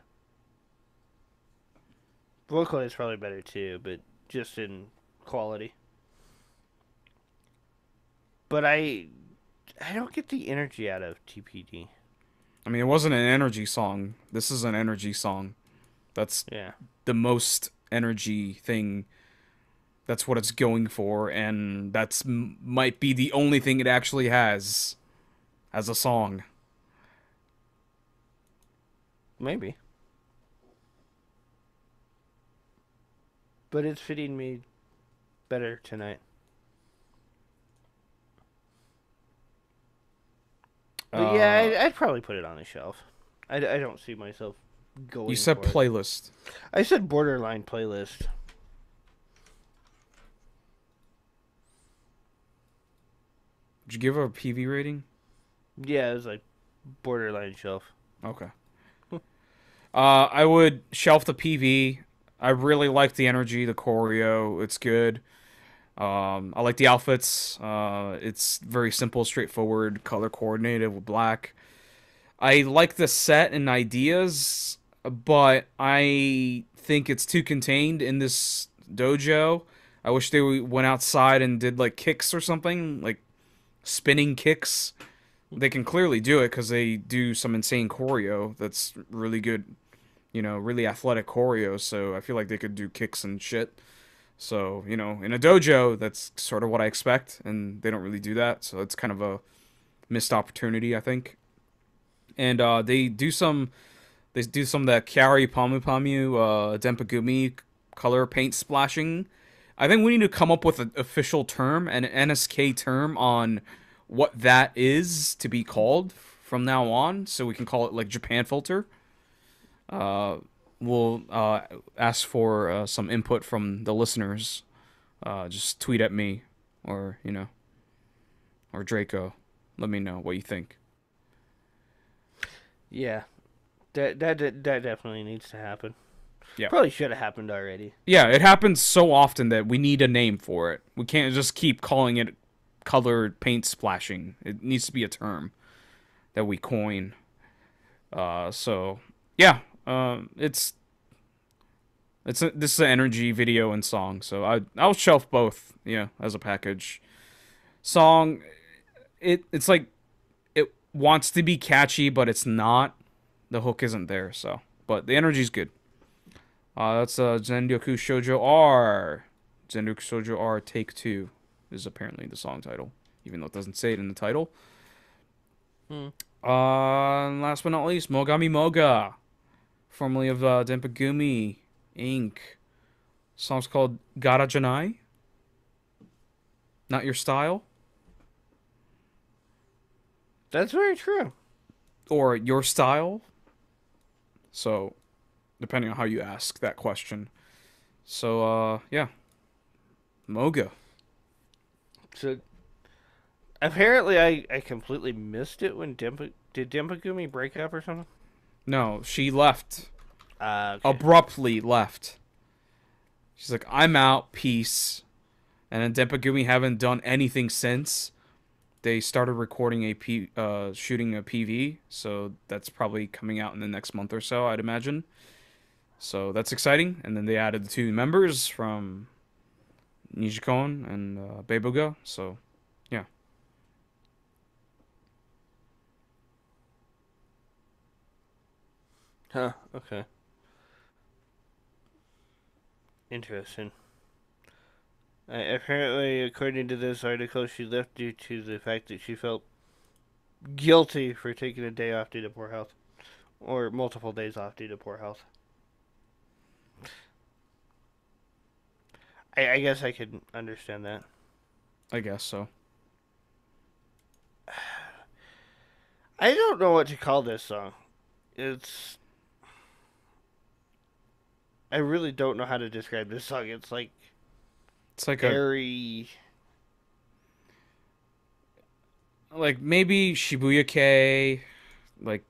Vocally it's probably better too, but just in quality. But I don't get the energy out of TPD. I mean, it wasn't an energy song. This is an energy song. That's the most energy thing. That's what it's going for, and that's might be the only thing it actually has as a song. Maybe. But it's fitting me better tonight. But yeah, I'd probably put it on the shelf. I don't see myself going. You said for it. playlist. I said borderline playlist. Did you give her a PV rating? Yeah, it was like borderline shelf. Okay. I would shelf the PV. I really like the energy, the choreo. It's good. I like the outfits. It's very simple, straightforward, color coordinated with black. I like the set and ideas, but I think it's too contained in this dojo. I wish they went outside and did like kicks or something, like spinning kicks they can clearly do it because they do some insane choreo that's really good, really athletic choreo. So I feel like they could do kicks and shit. So, in a dojo, that's sort of what I expect, and they don't really do that. So it's kind of a missed opportunity, I think. And they do some of that Kyari Pamu Pamu Dempagumi color paint splashing. I think we need to come up with an official term, an NSK term on what that is to be called from now on, so we can call it like Japan filter. We'll ask for some input from the listeners. Just tweet at me, or or Draco. Let me know what you think. Yeah, that definitely needs to happen. Yeah. Probably should have happened already. Yeah, it happens so often that we need a name for it. We can't just keep calling it colored paint splashing. It needs to be a term that we coin. So yeah, this is an energy video and song. So I'll shelf both. Yeah, as a package. Song, it's like it wants to be catchy, but it's not. The hook isn't there. So, but the energy's good. That's Zenryoku Shoujo R. Zenryoku Shoujo R Take 2 is apparently the song title, even though it doesn't say it in the title. Last but not least, Mogami Moga, formerly of Dempagumi Inc. Song's called Gara Janai. Not your style. That's very true. Or your style. So, depending on how you ask that question. So, yeah. Moga. So, apparently I completely missed it when did Dempagumi break up or something? No, she left. Okay. Abruptly left. She's like, I'm out, peace. And then Dempagumi haven't done anything since. They started recording shooting a PV, so that's probably coming out in the next month or so, I'd imagine. So that's exciting. And then they added the 2 members from Nijikon and Beibuga. So, yeah. Huh, okay. Interesting. Apparently, according to this article, she left due to the fact that she felt guilty for taking a day off due to poor health. Or multiple days off due to poor health. I guess I could understand that. I guess so. I don't know what to call this song. I really don't know how to describe this song. It's like very... like maybe Shibuya Kei, like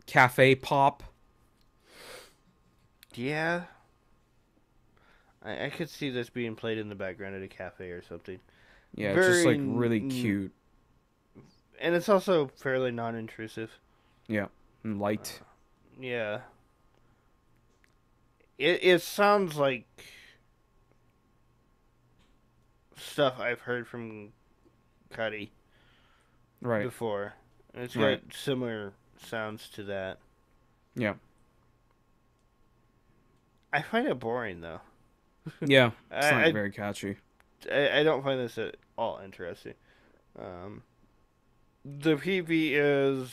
cafe pop. Yeah. I could see this being played in the background at a cafe or something. Yeah, it's just like really cute. And it's also fairly non-intrusive. Yeah, and light. Yeah. It sounds like stuff I've heard from Cuddy before. It's got similar sounds to that. Yeah. I find it boring, though. Yeah, it's not very catchy. I don't find this at all interesting. The PV is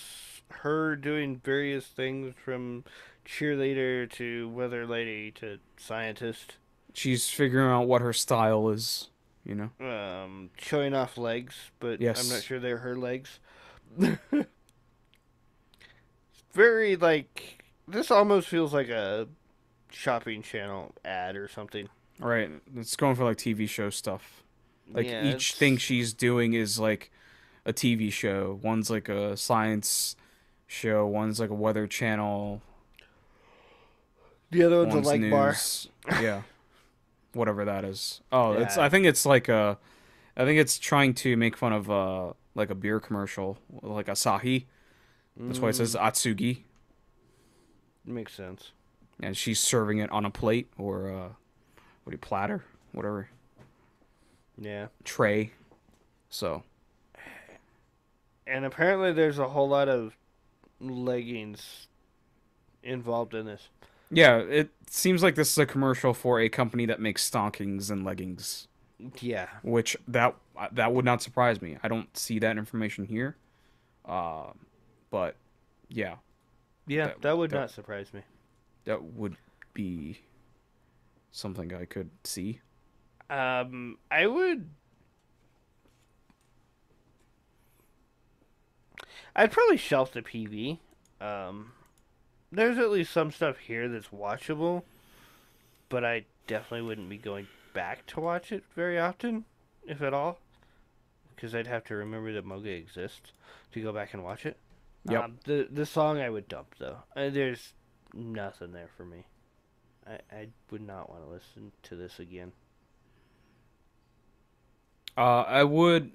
her doing various things from cheerleader to weather lady to scientist. She's figuring out what her style is, Showing off legs, but yes. I'm not sure they're her legs. It's very, like... This almost feels like a shopping channel ad or something. Right. It's going for, like, TV show stuff. Like, each thing she's doing is, like, a TV show. One's, like, a science show. One's, like, a weather channel. The other one's a leg news. Bar. Yeah. Whatever that is. Oh, yeah. I think it's trying to make fun of, like, a beer commercial. Like, Asahi. That's why it says Atsugi. Makes sense. And she's serving it on a plate or platter, whatever. Yeah. Tray. So. And apparently there's a whole lot of leggings involved in this. Yeah, it seems like this is a commercial for a company that makes stockings and leggings, Yeah. which that would not surprise me. I don't see that information here, uh, but yeah, Yeah, that would not surprise me. that would be something I could see. I would. I'd probably shelf the PV. There's at least some stuff here that's watchable, but I definitely wouldn't be going back to watch it very often, if at all, because I'd have to remember that Moga exists to go back and watch it. Yep. The song I would dump though. There's nothing there for me. I would not want to listen to this again. I would.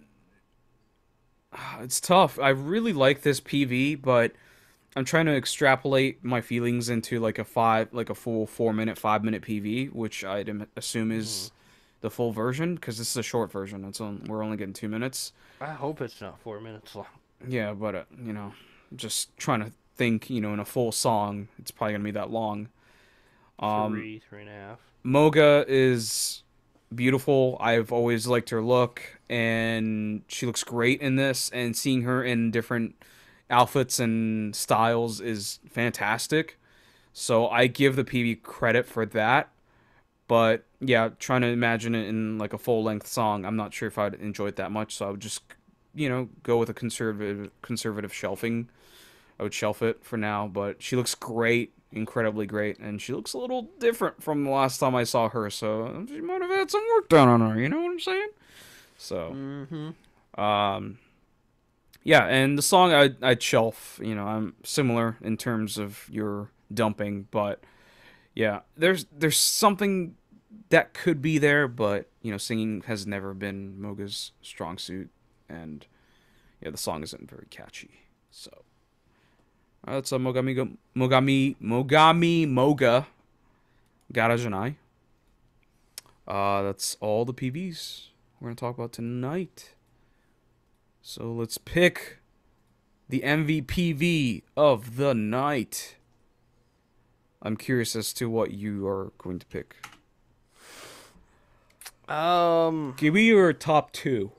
It's tough. I really like this PV, but I'm trying to extrapolate my feelings into like a full 4 minute, 5 minute PV, which I'd assume is the full version because this is a short version. We're only getting 2 minutes. I hope it's not 4 minutes long. Yeah, but just trying to think. In a full song, it's probably gonna be that long. 3.5. Moga is beautiful. I've always liked her look, and she looks great in this. And seeing her in different outfits and styles is fantastic. So I give the PV credit for that. But yeah, trying to imagine it in like a full length song, I'm not sure if I'd enjoy it that much. So I would just, go with a conservative shelving. I would shelf it for now. But she looks great, incredibly great, and she looks a little different from the last time I saw her. So she might have had some work done on her. You know what I'm saying? So, yeah, and the song I'd shelf. I'm similar in terms of your dumping, but yeah, there's something that could be there, but singing has never been Moga's strong suit, and yeah, the song isn't very catchy. So that's a Mogami Moga Gara janai. That's all the PVs we're gonna talk about tonight. So let's pick the MVPV of the night. I'm curious as to what you are going to pick. Give me your top two.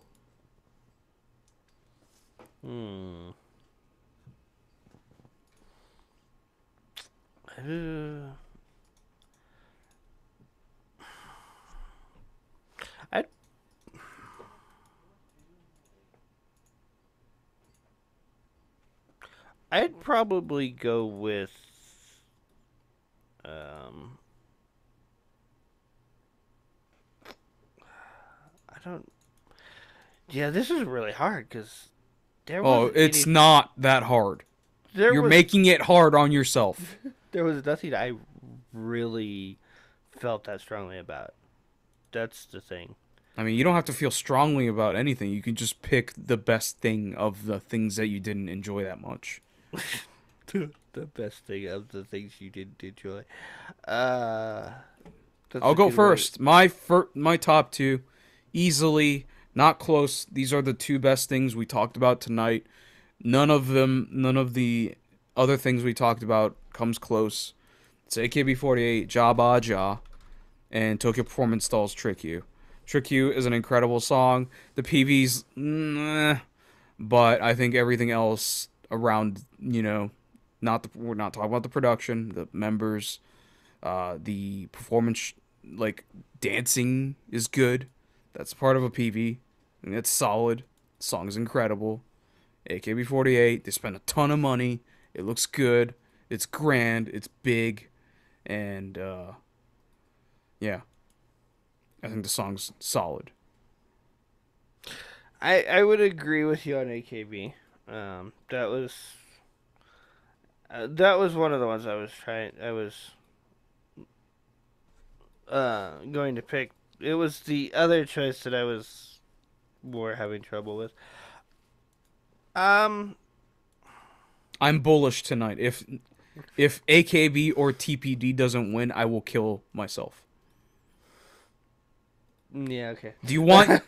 I'd probably go with I don't. Yeah, this is really hard because It's not that hard. You're making it hard on yourself. There was nothing I really felt that strongly about. That's the thing. I mean, you don't have to feel strongly about anything. You can just pick the best thing of the things that you didn't enjoy that much. The best thing of the things you didn't enjoy. I'll go first. My top two, easily, not close. These are the two best things we talked about tonight. None of the other things we talked about comes close. It's AKB48, Ja Ba Ja, and Tokyo Performance Dolls Trick You. Trick You is an incredible song. The PV's, but I think everything else around, we're not talking about the production, the members, the performance, like dancing is good. That's part of a PV, and it's solid. The song is incredible. AKB48, they spent a ton of money. It looks good. It's grand. It's big, and yeah. I think the song's solid. I would agree with you on AKB. That was one of the ones I was going to pick. It was the other choice that I was more having trouble with. I'm bullish tonight. If AKB or TPD doesn't win, I will kill myself. Yeah, okay. Do you want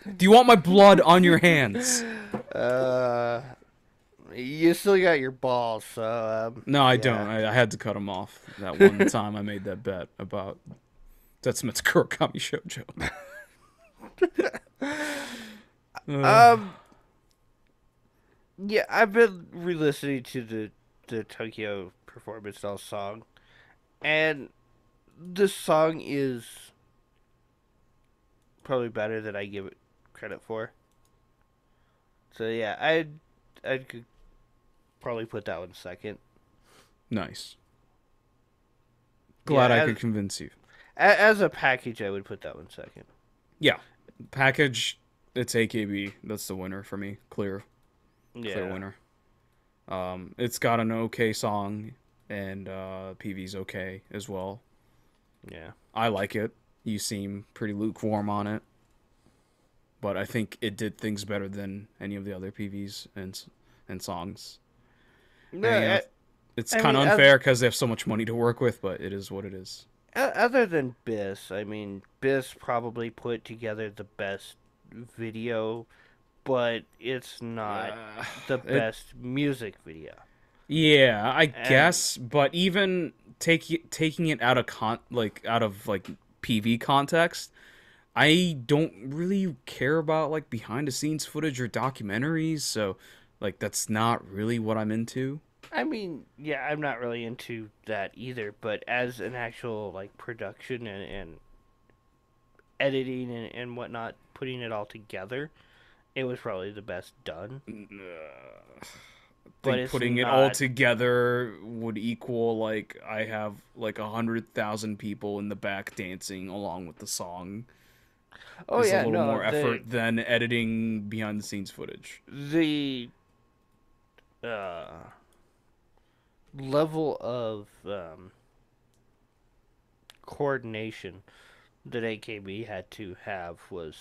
my blood on your hands? You still got your balls, so No, I yeah. don't. I had to cut him off that one time I made that bet about Tetsumetsu Kurokami Shoujo. Yeah, I've been re-listening to the Tokyo Performance Doll song, and this song is probably better than I give it credit for. So yeah, I'd could probably put that one second. Nice. Glad Yeah, I could convince you. As a package, I would put that one second. Yeah. Package, it's AKB. That's the winner for me. Clear winner. It's got an okay song, and PV's okay as well. Yeah. I like it. You seem pretty lukewarm on it. But I think it did things better than any of the other PVs and songs. Yeah, it's kind of unfair because they have so much money to work with, but it is what it is. Other than BIS, I mean, BIS probably put together the best video, but it's not the best music video. Yeah, I guess, but even taking it out of PV context, I don't really care about like behind the scenes footage or documentaries, so like that's not really what I'm into. I mean, yeah, I'm not really into that either, but as an actual like production and editing and whatnot, putting it all together, it was probably the best done. But putting it all together would equal like I have like 100,000 people in the back dancing along with the song. Oh yeah, a little more effort than editing behind the scenes footage. The level of coordination that AKB had to have was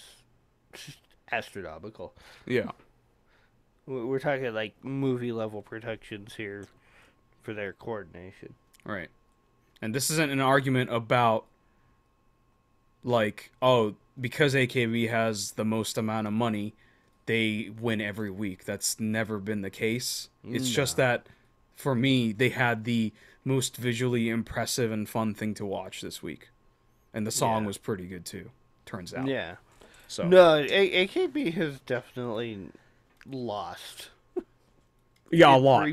just astronomical. Yeah. We're talking like movie level productions here for their coordination. Right. And this isn't an argument about like, oh, because AKB has the most amount of money, they win every week. That's never been the case. It's just that, for me, they had the most visually impressive and fun thing to watch this week. And the song was pretty good, too, turns out. Yeah. So no, AKB has definitely lost. Yeah, a lot.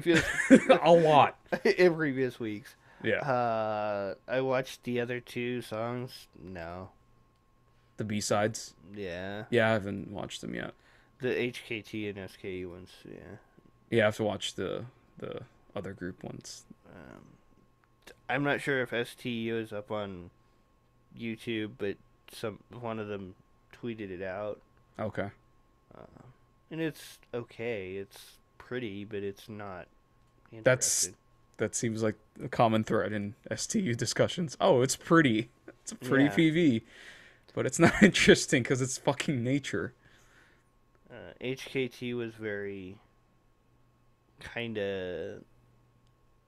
A lot. In previous weeks. Yeah. I watched the other two songs. No. The B-sides? Yeah. Yeah, I haven't watched them yet. The HKT and SKE ones, yeah. Yeah, I have to watch the other group ones. I'm not sure if STU is up on YouTube, but one of them tweeted it out. Okay. And it's okay. It's pretty, but it's not interesting. That seems like a common thread in STU discussions. Oh, it's pretty. It's a pretty PV. But it's not interesting because it's fucking nature. HKT was very kind of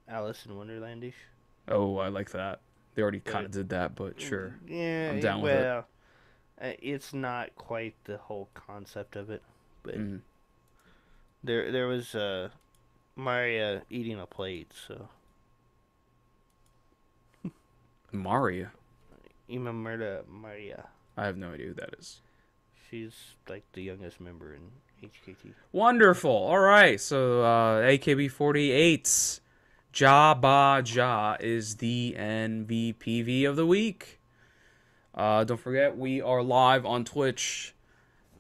Alice in Wonderlandish. Oh, I like that. They already kind of did that, but sure. Yeah, I'm down with it. It's not quite the whole concept of it, but there was Maria eating a plate, so. Maria? Imamurda Maria. I have no idea who that is. She's like the youngest member in HKT. Wonderful. All right. So AKB48's Ja Ba Ja is the MVPV of the week. Don't forget, we are live on Twitch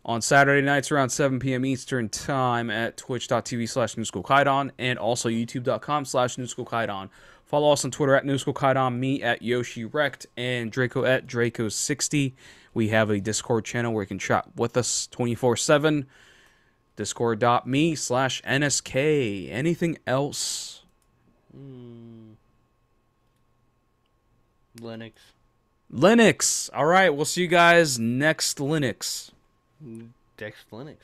on Saturday nights around 7 p.m. Eastern Time at twitch.tv/NewSchoolKaidan and also youtube.com/NewSchoolKaidan. Follow us on Twitter at NewSchoolKaidan, me at YoshiRect, and Draco at Draco60. We have a Discord channel where you can chat with us 24/7. Discord.me/NSK. Anything else? Linux. All right, we'll see you guys next Linux. Dex Linux.